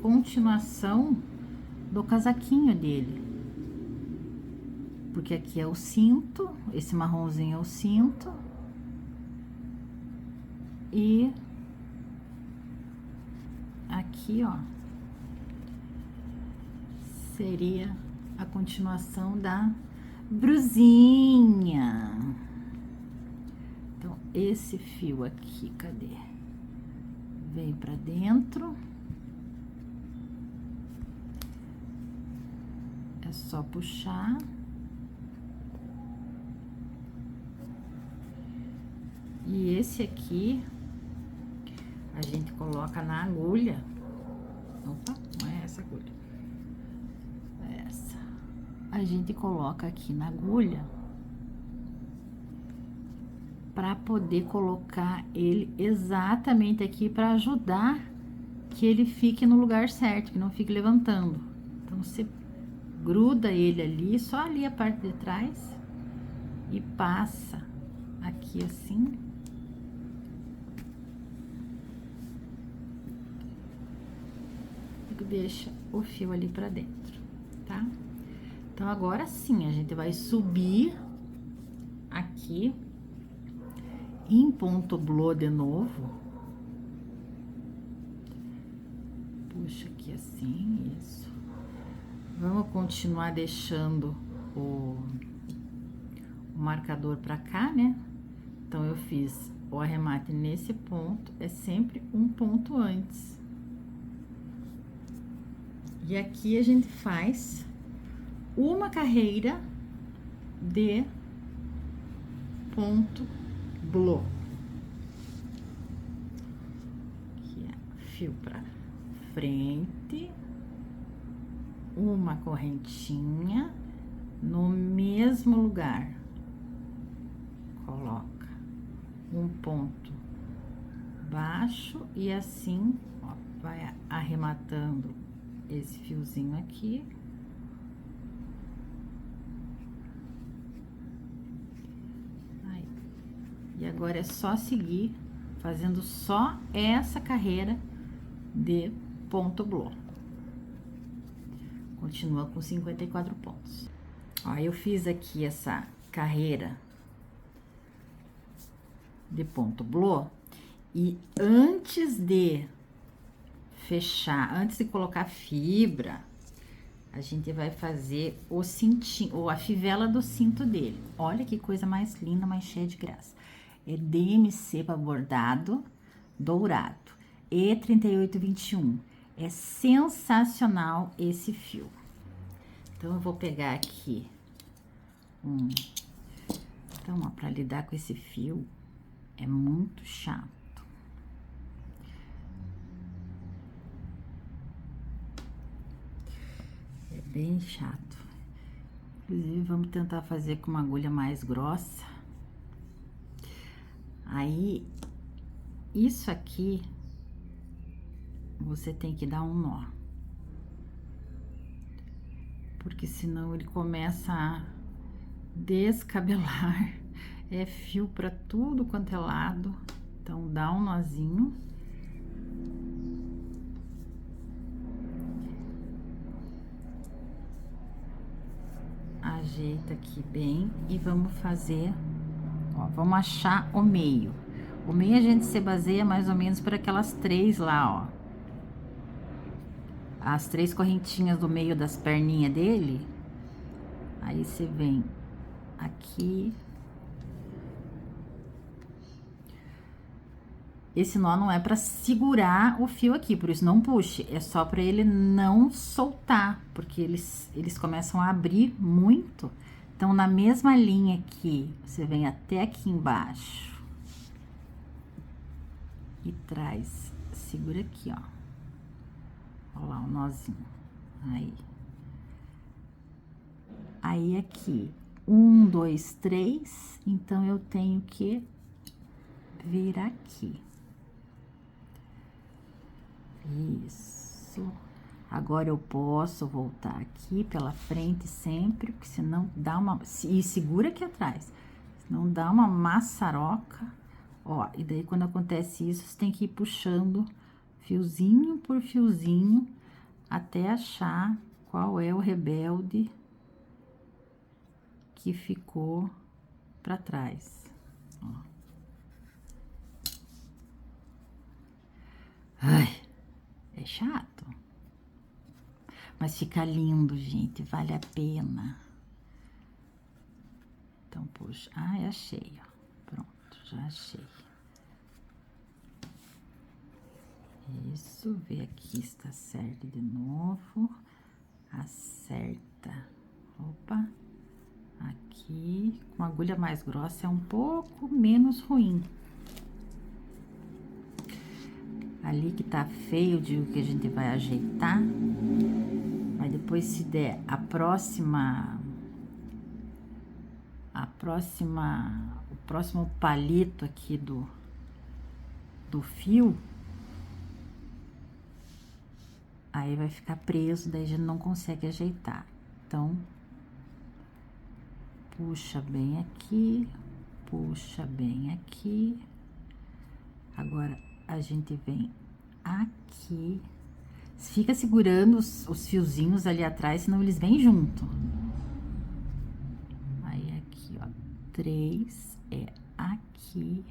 continuação do casaquinho dele. Porque aqui é o cinto, esse marronzinho é o cinto. E aqui, ó, seria a continuação da brusinha. Então, esse fio aqui, cadê? Veio pra dentro. É só puxar. E esse aqui, a gente coloca na agulha. Opa, não é essa agulha. É essa. A gente coloca aqui na agulha para poder colocar ele exatamente aqui para ajudar que ele fique no lugar certo, que não fique levantando. Então, você gruda ele ali, só ali a parte de trás e passa aqui assim. E deixa o fio ali para dentro, tá? Então, agora sim, a gente vai subir aqui em ponto blô de novo. Puxa aqui assim, isso. Vamos continuar deixando o marcador pra cá, né? Então, eu fiz o arremate nesse ponto, é sempre um ponto antes. E aqui a gente faz uma carreira de ponto blô. Aqui é fio pra frente, uma correntinha no mesmo lugar, coloca um ponto baixo e assim, ó, vai arrematando esse fiozinho aqui. Aí. E agora é só seguir fazendo só essa carreira de ponto blô. Continua com 54 pontos. Ó, eu fiz aqui essa carreira de ponto blô e antes de fechar, antes de colocar fibra, a gente vai fazer o cintinho, ou a fivela do cinto dele. Olha que coisa mais linda, mais cheia de graça. É DMC para bordado dourado. E3821. É sensacional esse fio. Então, eu vou pegar aqui Então, ó, para lidar com esse fio é muito chato. É bem chato. Inclusive, vamos tentar fazer com uma agulha mais grossa. Aí, isso aqui, você tem que dar um nó. Porque senão ele começa a descabelar. É fio para tudo quanto é lado. Então, dá um nozinho. Ajeita aqui bem e vamos fazer, ó, vamos achar o meio. O meio a gente se baseia mais ou menos por aquelas 3 lá, ó. As 3 correntinhas do meio das perninhas dele. Aí você vem aqui. Esse nó não é para segurar o fio aqui, por isso não puxe. É só para ele não soltar, porque eles começam a abrir muito. Então, na mesma linha aqui, você vem até aqui embaixo. E traz, segura aqui, ó. Olha lá o nozinho. Aí. Aí, aqui, 1, 2, 3. Então, eu tenho que vir aqui. Isso. Agora eu posso voltar aqui pela frente sempre, porque senão dá uma... E segura aqui atrás. Senão dá uma maçaroca. Ó, e daí quando acontece isso, você tem que ir puxando fiozinho por fiozinho até achar qual é o rebelde que ficou pra trás. Ó. Ai, é chato. Mas fica lindo, gente, vale a pena. Então, puxa. Ah, achei, ó. Pronto, já achei. Isso, vê aqui se tá certo de novo. Acerta. Opa. Aqui, com agulha mais grossa, é um pouco menos ruim. Ali que tá feio, eu digo que a gente vai ajeitar. Mas depois, se der o próximo palito aqui do fio, aí vai ficar preso, daí a gente não consegue ajeitar. Então, puxa bem aqui, puxa bem aqui. Agora, a gente vem aqui, fica segurando os fiozinhos ali atrás, senão eles vêm junto. Aí, aqui, ó, 3 é aqui.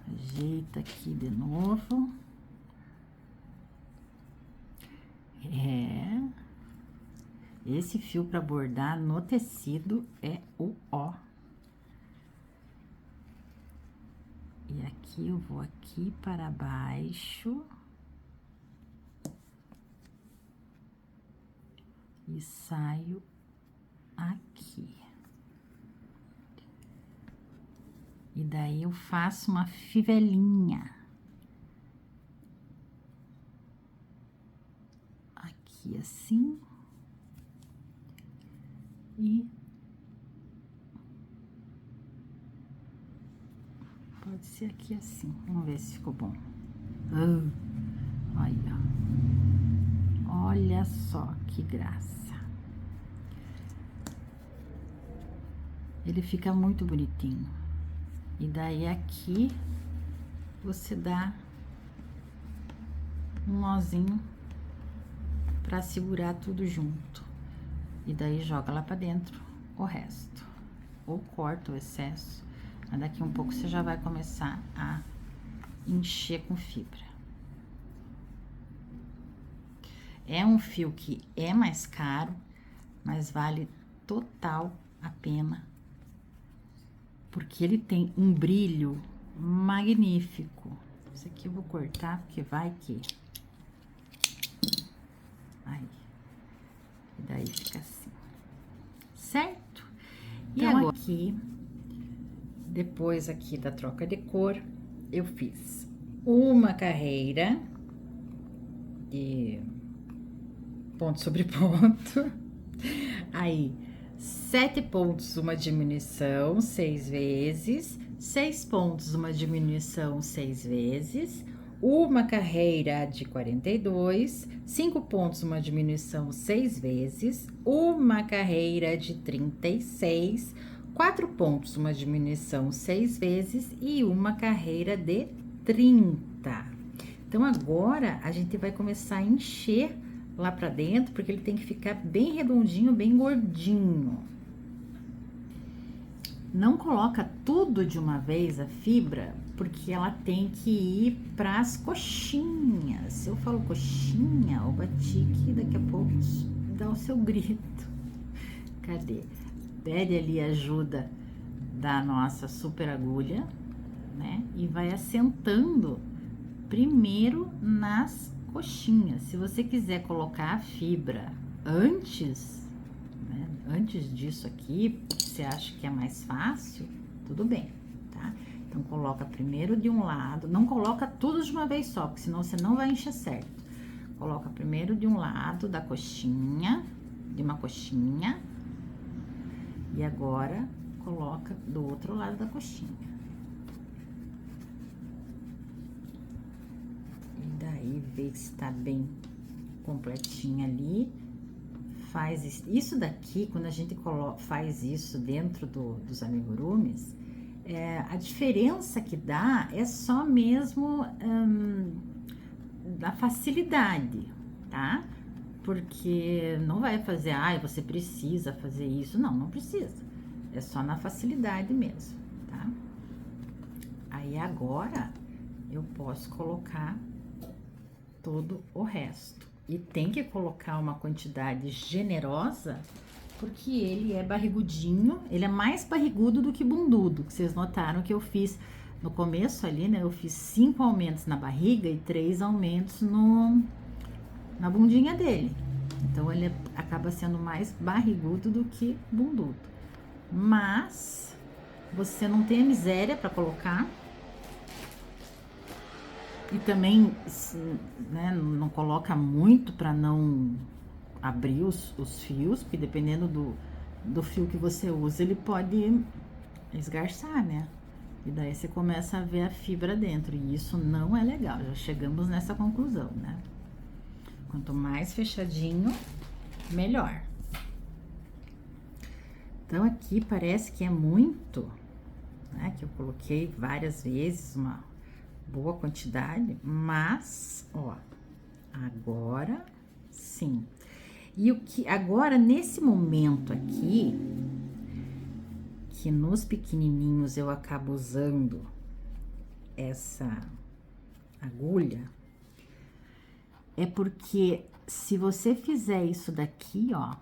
Ajeita aqui de novo. Esse fio para bordar no tecido é o ó. E aqui eu vou aqui para baixo. E saio aqui. E daí eu faço uma fivelinha. Aqui assim. E pode ser aqui assim. Vamos ver se ficou bom. Aí, ó. Olha só que graça. Ele fica muito bonitinho. E daí aqui você dá um nozinho pra segurar tudo junto. E daí joga lá pra dentro o resto. Ou corta o excesso. Mas daqui um pouco você já vai começar a encher com fibra. É um fio que é mais caro, mas vale total a pena. Porque ele tem um brilho magnífico. Esse aqui eu vou cortar, porque vai que... Aí. E daí fica assim. Certo? E então, agora aqui, depois aqui da troca de cor, eu fiz uma carreira de ponto sobre ponto. Aí, 7 pontos, uma diminuição 6 vezes, 6 pontos, uma diminuição 6 vezes, uma carreira de 42, 5 pontos, uma diminuição 6 vezes, uma carreira de 36, 4 pontos, uma diminuição 6 vezes e uma carreira de 30. Então, agora, a gente vai começar a encher lá pra dentro, porque ele tem que ficar bem redondinho, bem gordinho. Não coloca tudo de uma vez a fibra, porque ela tem que ir pras coxinhas. Se eu falo coxinha, o Batique daqui a pouco dá o seu grito. Cadê? Pede ali ajuda da nossa super agulha, né? E vai assentando primeiro nas coxinhas. Se você quiser colocar a fibra antes, né? Antes disso aqui, você acha que é mais fácil, tudo bem, tá? Então, coloca primeiro de um lado, não coloca tudo de uma vez só, porque senão você não vai encher certo. Coloca primeiro de um lado da coxinha, de uma coxinha, e agora coloca do outro lado da coxinha. E daí vê se tá bem completinha ali. Faz isso daqui, quando a gente faz isso dentro dos amigurumis, a diferença que dá é só mesmo da facilidade, tá? Porque não vai fazer, você precisa fazer isso. Não, não precisa. É só na facilidade mesmo, tá? Aí agora eu posso colocar todo o resto. E tem que colocar uma quantidade generosa, porque ele é barrigudinho, ele é mais barrigudo do que bundudo. Vocês notaram que eu fiz no começo ali, né? Eu fiz 5 aumentos na barriga e 3 aumentos na bundinha dele. Então ele acaba sendo mais barrigudo do que bundudo. Mas você não tem a miséria para colocar. E também, né, não coloca muito para não abrir os fios, porque dependendo do fio que você usa, ele pode esgarçar, né? E daí você começa a ver a fibra dentro, e isso não é legal, já chegamos nessa conclusão, né? Quanto mais fechadinho, melhor. Então, aqui parece que é muito, né? Que eu coloquei várias vezes, uma boa quantidade, mas, ó, agora sim. E o que agora, nesse momento aqui, que nos pequenininhos eu acabo usando essa agulha, é porque se você fizer isso daqui, ó,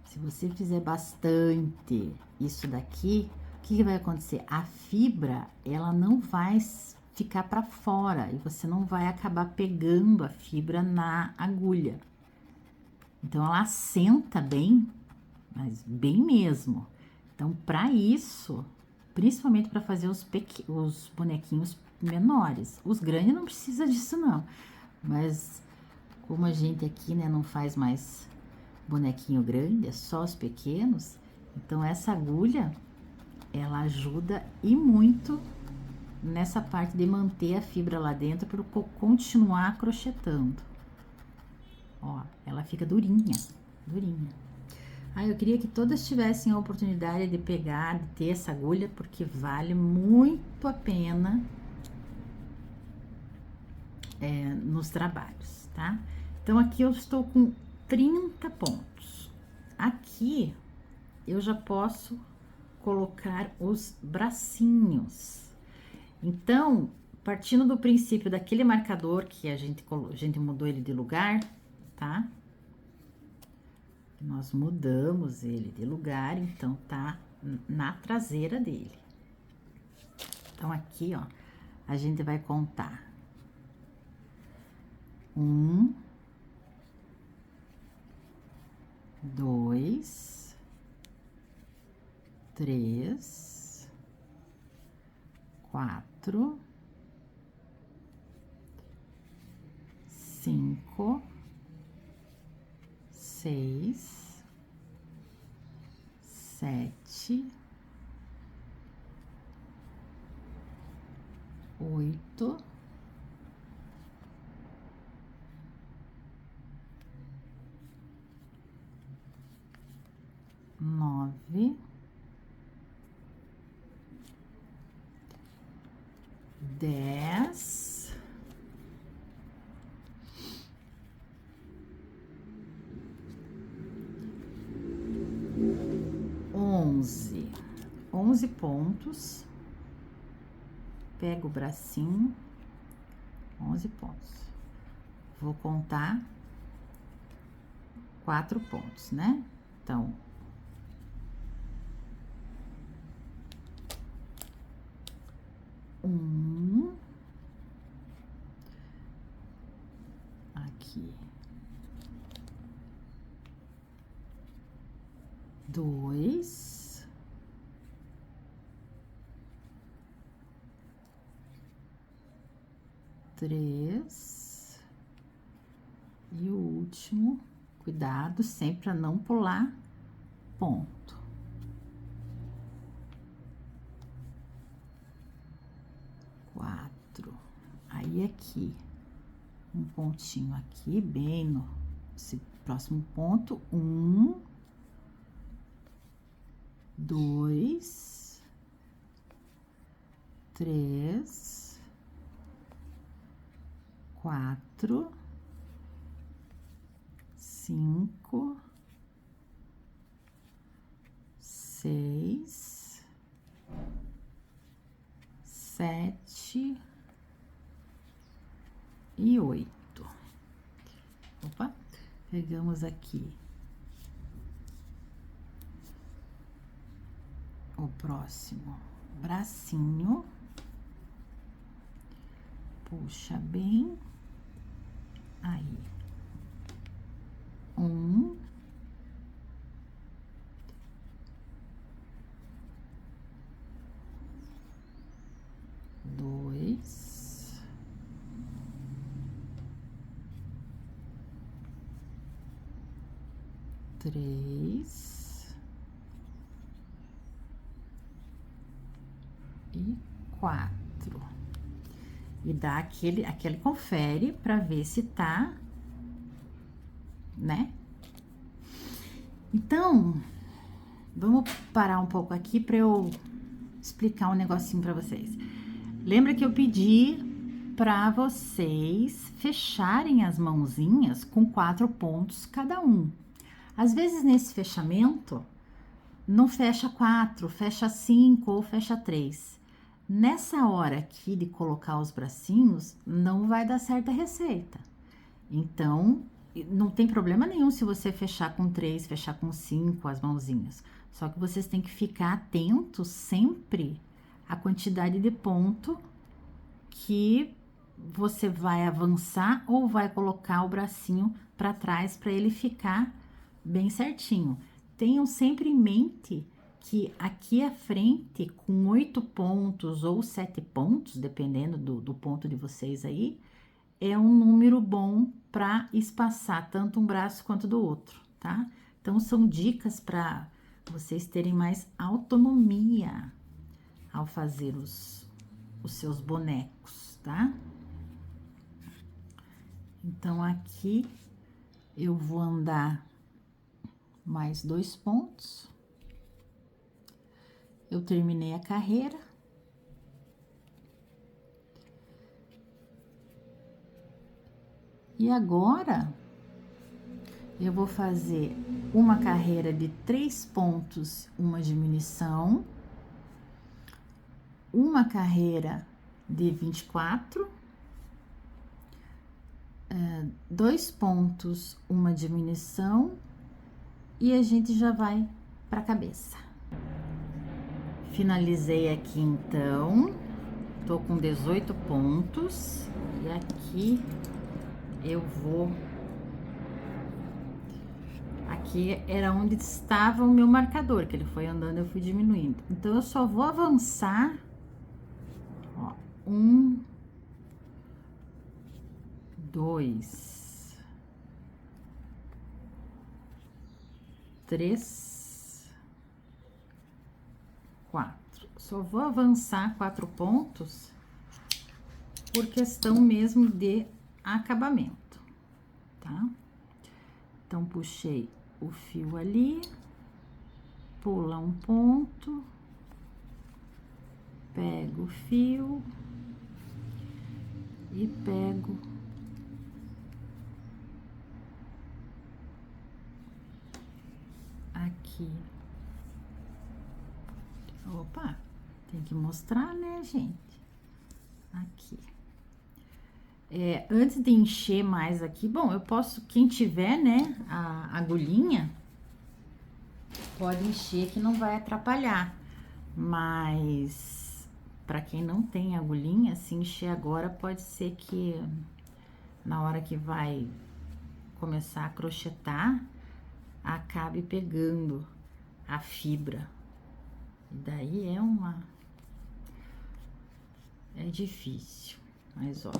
se você fizer bastante isso daqui, o que vai acontecer? A fibra, ela não vai ficar para fora e você não vai acabar pegando a fibra na agulha. Então, ela assenta bem, mas bem mesmo. Então, para isso, principalmente para fazer os bonequinhos menores. Os grandes não precisa disso, não. Mas, como a gente aqui, né, não faz mais bonequinho grande, é só os pequenos. Então, essa agulha, ela ajuda e muito nessa parte de manter a fibra lá dentro para continuar crochetando. Ó, ela fica durinha, durinha. Eu queria que todas tivessem a oportunidade de pegar, de ter essa agulha, porque vale muito a pena nos trabalhos, tá? Então, aqui eu estou com 30 pontos. Aqui, eu já posso colocar os bracinhos. Então, partindo do princípio daquele marcador que a gente mudou ele de lugar, tá? Nós mudamos ele de lugar, então tá na traseira dele. Então, aqui, ó, a gente vai contar 1, 2, 3, 4, 5, 6, 7, 8, 9, 10, 11 pontos. Pego o bracinho, 11 pontos. Vou contar 4 pontos, né? Então, aqui, 2, 3 e o último, cuidado sempre para não pular ponto. 4. Aí aqui, um pontinho aqui, bem no próximo ponto, 1, 2, 3, 4, 5, 6, 7 e 8. Opa, pegamos aqui o próximo bracinho, puxa bem, aí, 1, 2, 3 e 4. E dá aquele confere para ver se tá, né? Então, vamos parar um pouco aqui para eu explicar um negocinho para vocês. Lembra que eu pedi para vocês fecharem as mãozinhas com 4 pontos cada um. Às vezes, nesse fechamento, não fecha 4, fecha 5 ou fecha 3. Nessa hora aqui de colocar os bracinhos, não vai dar certa receita. Então, não tem problema nenhum se você fechar com 3, fechar com 5 as mãozinhas. Só que vocês têm que ficar atentos sempre à quantidade de ponto que você vai avançar ou vai colocar o bracinho para trás para ele ficar bem certinho. Tenham sempre em mente que aqui à frente, com 8 pontos ou 7 pontos, dependendo do ponto de vocês aí, é um número bom para espaçar tanto um braço quanto do outro, tá? Então, são dicas para vocês terem mais autonomia ao fazer os seus bonecos, tá? Então, aqui eu vou andar mais 2 pontos. Eu terminei a carreira. E agora, eu vou fazer uma carreira de 3 pontos, uma diminuição, uma carreira de 24, 2 pontos, uma diminuição, e a gente já vai para a cabeça. Finalizei aqui, então, tô com 18 pontos, e aqui eu vou... Aqui era onde estava o meu marcador, que ele foi andando, eu fui diminuindo. Então, eu só vou avançar, ó, 1, 2, 3, 4. Só vou avançar 4 pontos por questão mesmo de acabamento, tá? Então, puxei o fio ali, pula um ponto, pego o fio, e pego aqui. Opa, tem que mostrar, né, gente? Aqui. Antes de encher mais aqui, bom, eu posso, quem tiver, né, a agulhinha, pode encher que não vai atrapalhar. Mas, para quem não tem agulhinha, se encher agora, pode ser que na hora que vai começar a crochetar, acabe pegando a fibra. E daí é difícil, mas ó,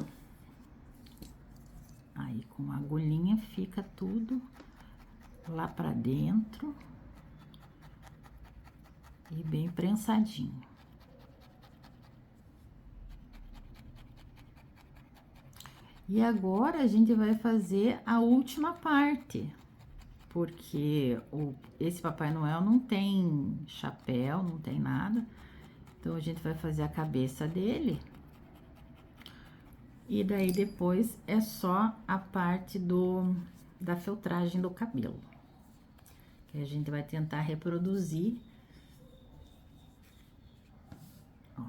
aí com a agulhinha fica tudo lá pra dentro e bem prensadinho. E agora a gente vai fazer a última parte, porque esse Papai Noel não tem chapéu, não tem nada. Então, a gente vai fazer a cabeça dele. E daí, depois, é só a parte da feltragem do cabelo. Que a gente vai tentar reproduzir. Ó,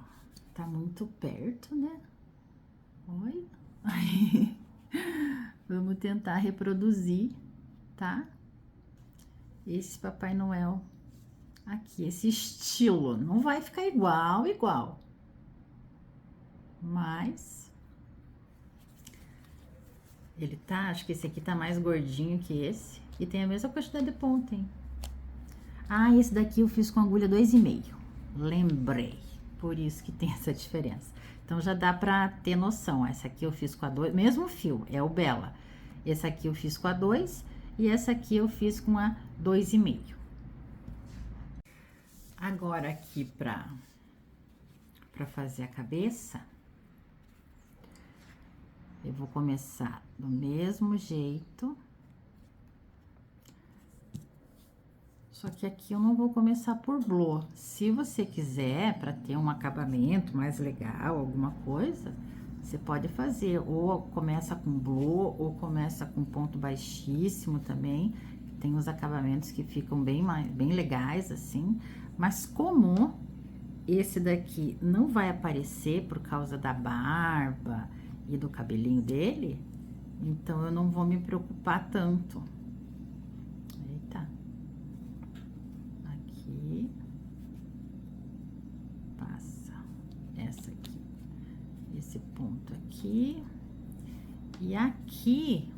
tá muito perto, né? Olha. Vamos tentar reproduzir, tá? Esse Papai Noel aqui, esse estilo. Não vai ficar igual. Mas ele tá, acho que esse aqui tá mais gordinho que esse. E tem a mesma quantidade de ponta, hein? Ah, esse daqui eu fiz com agulha 2,5. Lembrei. Por isso que tem essa diferença. Então, já dá pra ter noção. Essa aqui eu fiz com a 2, mesmo fio, é o Bella. Essa aqui eu fiz com a 2 e essa aqui eu fiz com a 2,5. Agora, aqui pra fazer a cabeça, eu vou começar do mesmo jeito. Só que aqui eu não vou começar por blow. Se você quiser, para ter um acabamento mais legal, alguma coisa, você pode fazer. Ou começa com blow, ou começa com ponto baixíssimo também. Tem os acabamentos que ficam bem legais, assim. Mas como esse daqui não vai aparecer por causa da barba e do cabelinho dele, então eu não vou me preocupar tanto. Eita. Aqui. Passa essa aqui. Esse ponto aqui. E aqui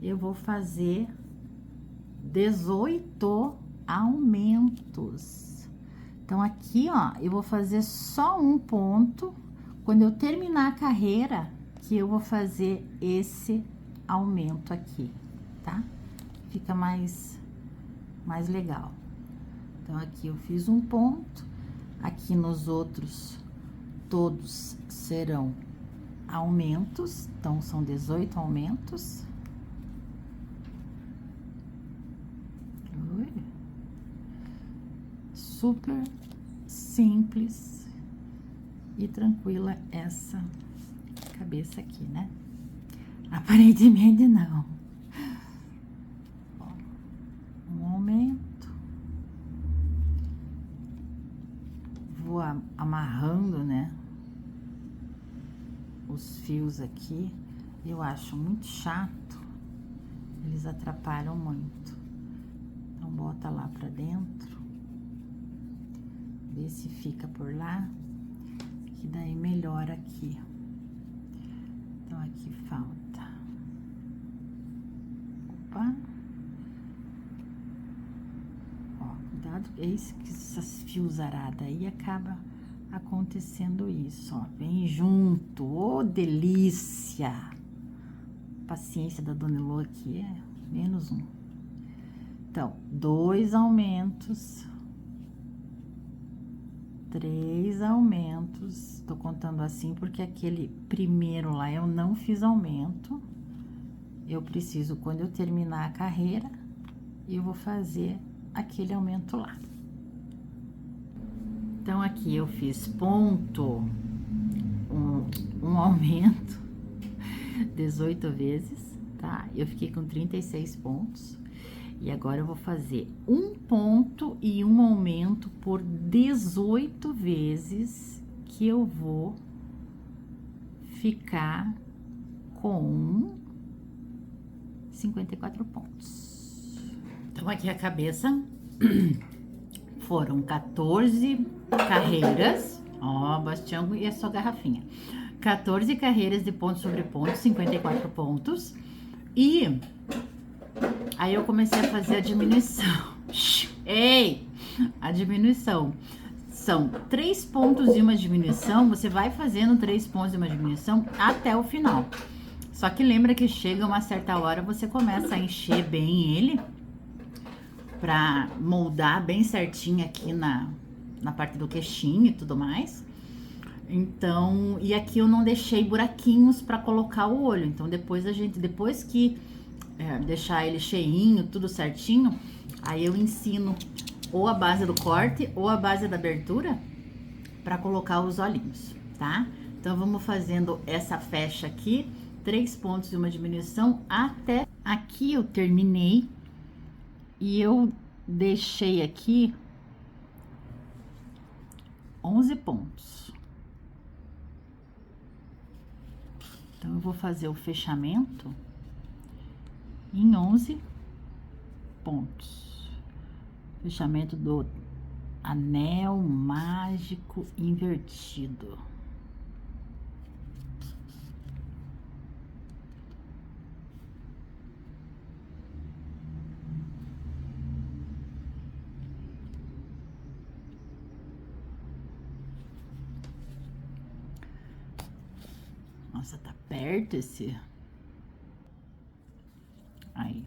eu vou fazer 18 aumentos. Então, aqui, ó, eu vou fazer só um ponto. Quando eu terminar a carreira, que eu vou fazer esse aumento aqui, tá? Fica mais legal. Então, aqui eu fiz um ponto. Aqui nos outros, todos serão aumentos. Então, são 18 aumentos. Super simples e tranquila essa cabeça aqui, né? Aparentemente não. Ó, um aumento. Vou amarrando, né? Os fios aqui. Eu acho muito chato. Eles atrapalham muito. Então, bota lá pra dentro. Ver se fica por lá, que daí melhora aqui. Então, aqui falta. Opa. Ó, cuidado, é isso que essas fios aradas aí acaba acontecendo isso, ó. Vem junto, ô delícia! Paciência da Dona Elô aqui é menos um. Então, 2 aumentos. 3 aumentos, tô contando assim porque aquele primeiro lá eu não fiz aumento. Eu preciso, quando eu terminar a carreira, eu vou fazer aquele aumento lá. Então, aqui eu fiz ponto, um aumento, 18 vezes, tá? Eu fiquei com 36 pontos. E agora eu vou fazer um ponto e um aumento por 18 vezes, que eu vou ficar com 54 pontos. Então, aqui a cabeça foram 14 carreiras, ó, Bastião e a sua garrafinha. 14 carreiras de ponto sobre ponto, 54 pontos. E aí eu comecei a fazer a diminuição. Ei! A diminuição. São 3 pontos e uma diminuição. Você vai fazendo 3 pontos e uma diminuição até o final. Só que lembra que chega uma certa hora, você começa a encher bem ele pra moldar bem certinho aqui na parte do queixinho e tudo mais. Então, e aqui eu não deixei buraquinhos pra colocar o olho. Então, depois que deixar ele cheinho, tudo certinho, aí eu ensino ou a base do corte ou a base da abertura pra colocar os olhinhos, tá? Então, vamos fazendo essa fecha aqui, 3 pontos e uma diminuição até aqui eu terminei. E eu deixei aqui 11 pontos. Então, eu vou fazer o fechamento em 11 pontos. Fechamento do anel mágico invertido. Nossa, tá perto esse. Aí.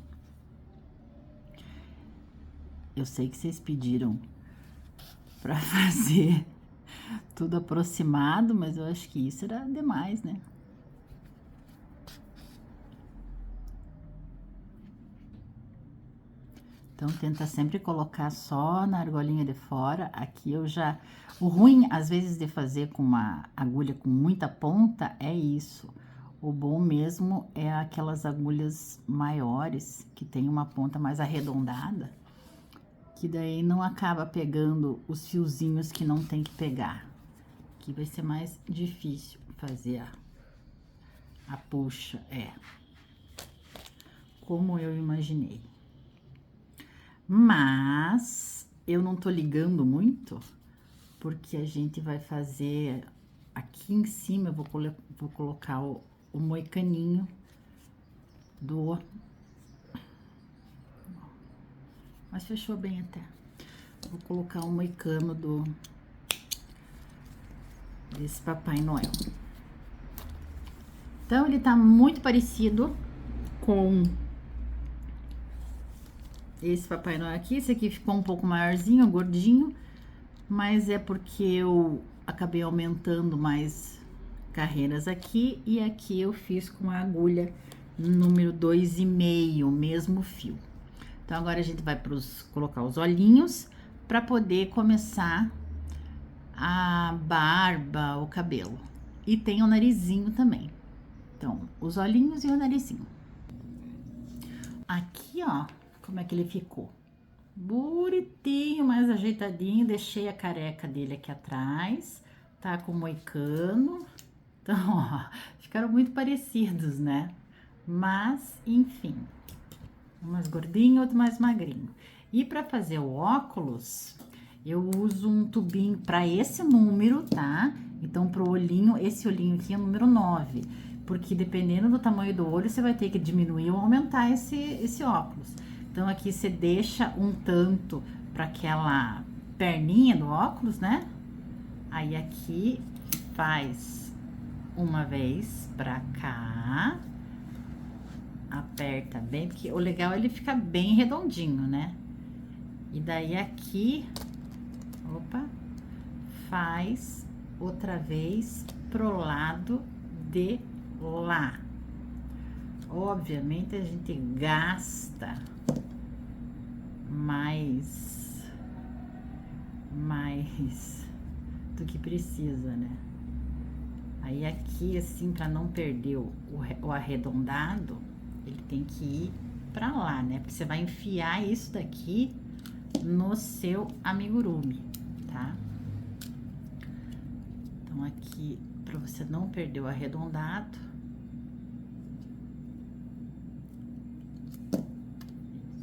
Eu sei que vocês pediram pra fazer tudo aproximado, mas eu acho que isso era demais, né? Então, tenta sempre colocar só na argolinha de fora. Aqui eu já... O ruim, às vezes, de fazer com uma agulha com muita ponta é isso. O bom mesmo é aquelas agulhas maiores, que tem uma ponta mais arredondada, que daí não acaba pegando os fiozinhos que não tem que pegar. Aqui vai ser mais difícil fazer a puxa, como eu imaginei. Mas eu não tô ligando muito, porque a gente vai fazer aqui em cima, eu vou colocar o moicaninho do... Mas fechou bem até. Vou colocar o moicano desse Papai Noel. Então, ele tá muito parecido com esse Papai Noel aqui. Esse aqui ficou um pouco maiorzinho, gordinho, mas é porque eu acabei aumentando mais carreiras aqui, e aqui eu fiz com a agulha número 2,5, mesmo fio. Então, agora a gente vai colocar os olhinhos para poder começar a barba, o cabelo. E tem o narizinho também. Então, os olhinhos e o narizinho. Aqui, ó, como é que ele ficou. Bonitinho, mais ajeitadinho. Deixei a careca dele aqui atrás. Tá com moicano. Então, ó, ficaram muito parecidos, né? Mas, enfim. Um mais gordinho, outro mais magrinho. E para fazer o óculos, eu uso um tubinho para esse número, tá? Então, pro olhinho, esse olhinho aqui é o número 9. Porque dependendo do tamanho do olho, você vai ter que diminuir ou aumentar esse óculos. Então, aqui você deixa um tanto para aquela perninha do óculos, né? Aí, aqui faz uma vez pra cá. Aperta bem, porque o legal é ele ficar bem redondinho, né? E daí aqui, opa, faz outra vez pro lado de lá. Obviamente a gente gasta mais do que precisa, né? Aí aqui, assim, para não perder o arredondado, ele tem que ir para lá, né? Porque você vai enfiar isso daqui no seu amigurumi, tá? Então, aqui, para você não perder o arredondado.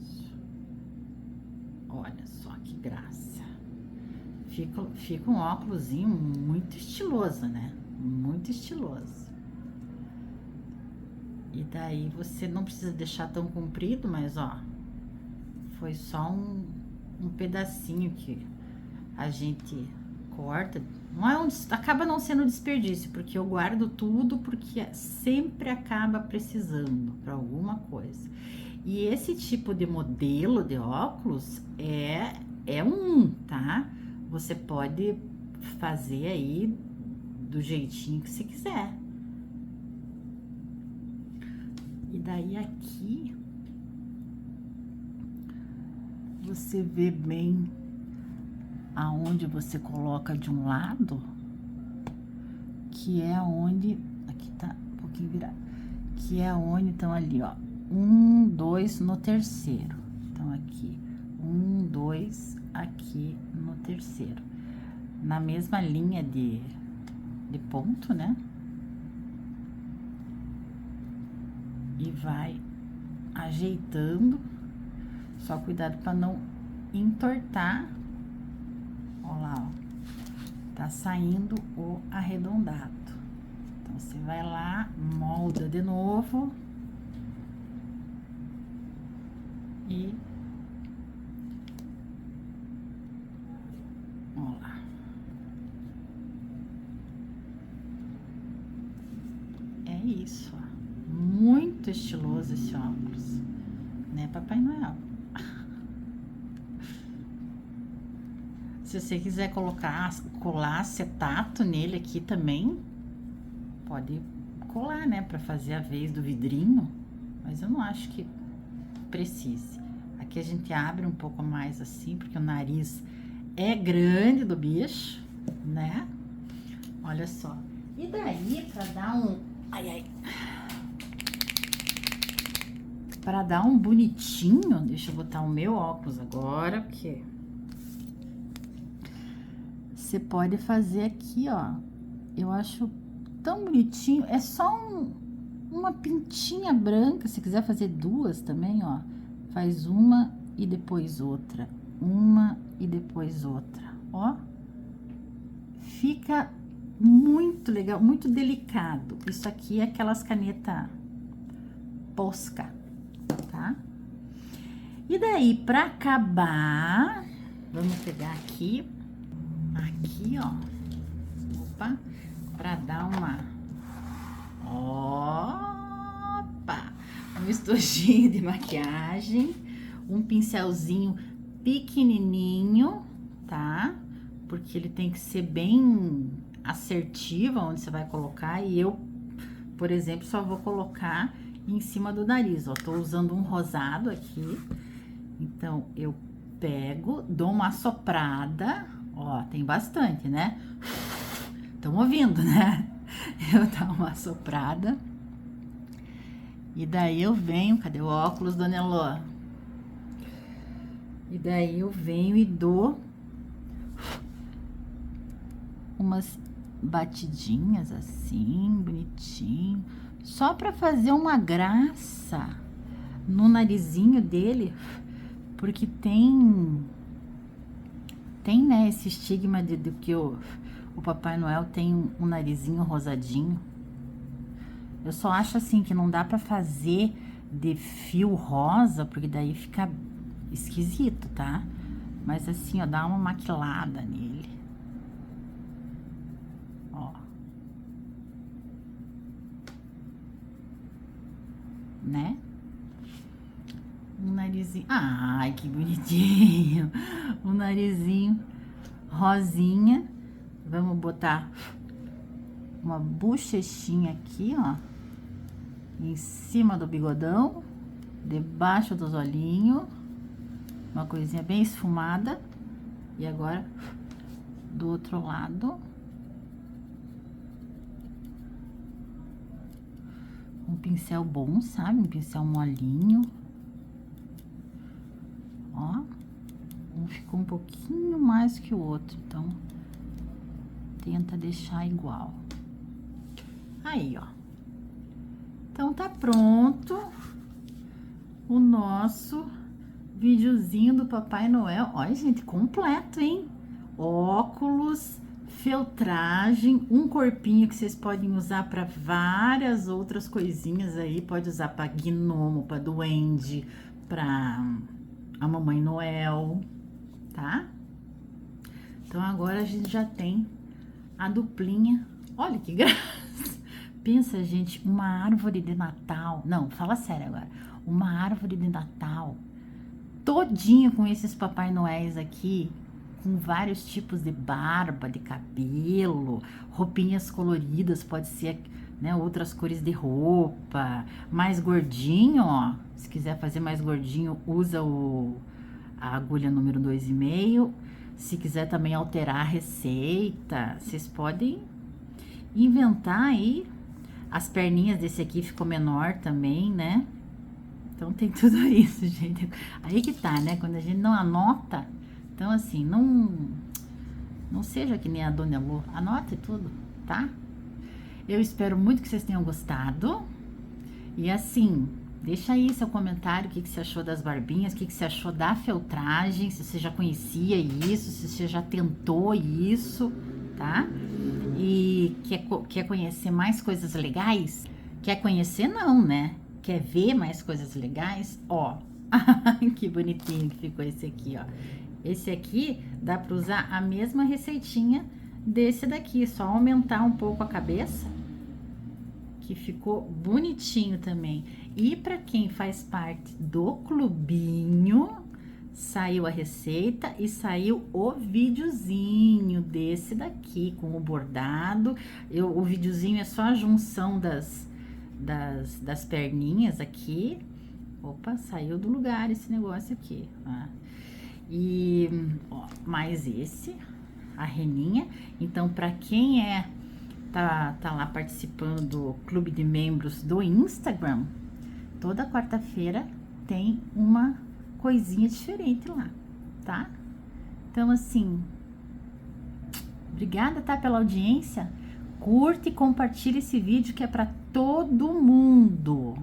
Isso. Olha só que graça. Fica um óculosinho muito estiloso, né? Muito estiloso. E daí você não precisa deixar tão comprido, mas ó, foi só um pedacinho que a gente corta. Não é acaba não sendo desperdício, porque eu guardo tudo, porque sempre acaba precisando para alguma coisa. E esse tipo de modelo de óculos é tá? Você pode fazer aí do jeitinho que você quiser. E daí aqui você vê bem aonde você coloca de um lado, que é onde, aqui tá um pouquinho virado, que é onde então ali, ó, 1, 2 no terceiro. Então aqui, 1, 2 aqui no terceiro, na mesma linha de ponto, né? E vai ajeitando, só cuidado para não entortar. Ó lá, ó, tá saindo o arredondado. Então você vai lá, molda de novo e ó lá. É isso, ó. Muito estiloso esse óculos, né, Papai Noel? Se você quiser colar acetato nele aqui também, pode colar, né, para fazer a vez do vidrinho, mas eu não acho que precise. Aqui a gente abre um pouco mais assim, porque o nariz é grande do bicho, né? Olha só. E daí, para dar um... Para dar um bonitinho, deixa eu botar o meu óculos agora, porque você pode fazer aqui, ó. Eu acho tão bonitinho. É só uma pintinha branca. Se quiser fazer duas também, ó, faz uma e depois outra, uma e depois outra, ó. Fica muito legal, muito delicado. Isso aqui é aquelas canetas Posca, tá? E daí, pra acabar, vamos pegar aqui, ó, opa, pra dar uma, opa, um estojinho de maquiagem, um pincelzinho pequenininho, tá? Porque ele tem que ser bem assertivo onde você vai colocar, e eu, por exemplo, só vou colocar em cima do nariz, ó. Tô usando um rosado aqui, então eu pego, dou uma assoprada, ó, tem bastante, né? Estão ouvindo, né? Eu dou uma assoprada e daí eu venho, cadê o óculos, Dona Elô? E daí eu venho e dou umas batidinhas assim, bonitinho, só para fazer uma graça no narizinho dele, porque tem, né, esse estigma de que o Papai Noel tem um narizinho rosadinho. Eu só acho assim que não dá para fazer de fio rosa, porque daí fica esquisito, tá? Mas assim, ó, dá uma maquilada nele. Ó. Né? Um narizinho. Ai, que bonitinho! Um narizinho rosinha. Vamos botar uma bochechinha aqui, ó, em cima do bigodão, debaixo dos olhinhos, uma coisinha bem esfumada. E agora do outro lado, pincel bom, sabe? Um pincel molinho. Ó, um ficou um pouquinho mais que o outro, então tenta deixar igual. Aí, ó. Então tá pronto o nosso videozinho do Papai Noel. Olha, gente, completo, hein? Óculos, feltragem, um corpinho que vocês podem usar para várias outras coisinhas aí. Pode usar para gnomo, para duende, para a Mamãe Noel, tá? Então agora a gente já tem a duplinha. Olha que graça! Pensa, gente, uma árvore de Natal. Não, fala sério agora. Uma árvore de Natal todinha com esses Papai Noéis aqui, com vários tipos de barba, de cabelo, roupinhas coloridas, pode ser, né, outras cores de roupa, mais gordinho, ó, se quiser fazer mais gordinho, usa a agulha número 2,5, se quiser também alterar a receita, vocês podem inventar aí. As perninhas desse aqui ficou menor também, né? Então tem tudo isso, gente. Aí que tá, né? Quando a gente não anota, então assim, não seja que nem a Dona Elô, anote tudo, tá? Eu espero muito que vocês tenham gostado. E assim, deixa aí seu comentário, o que você achou das barbinhas, o que você achou da feltragem, se você já conhecia isso, se você já tentou isso, tá? E quer conhecer mais coisas legais? Quer conhecer não, né? Quer ver mais coisas legais? Ó, que bonitinho que ficou esse aqui, ó. Esse aqui dá para usar a mesma receitinha desse daqui, só aumentar um pouco a cabeça, que ficou bonitinho também. E para quem faz parte do clubinho, saiu a receita e saiu o videozinho desse daqui com o bordado. O videozinho é só a junção das perninhas aqui. Opa, saiu do lugar esse negócio aqui, ó. E ó, mais esse, a reninha. Então, para quem tá lá participando do clube de membros do Instagram, toda quarta-feira tem uma coisinha diferente lá, tá? Então, assim, obrigada, tá, pela audiência. Curte e compartilha esse vídeo que é para todo mundo.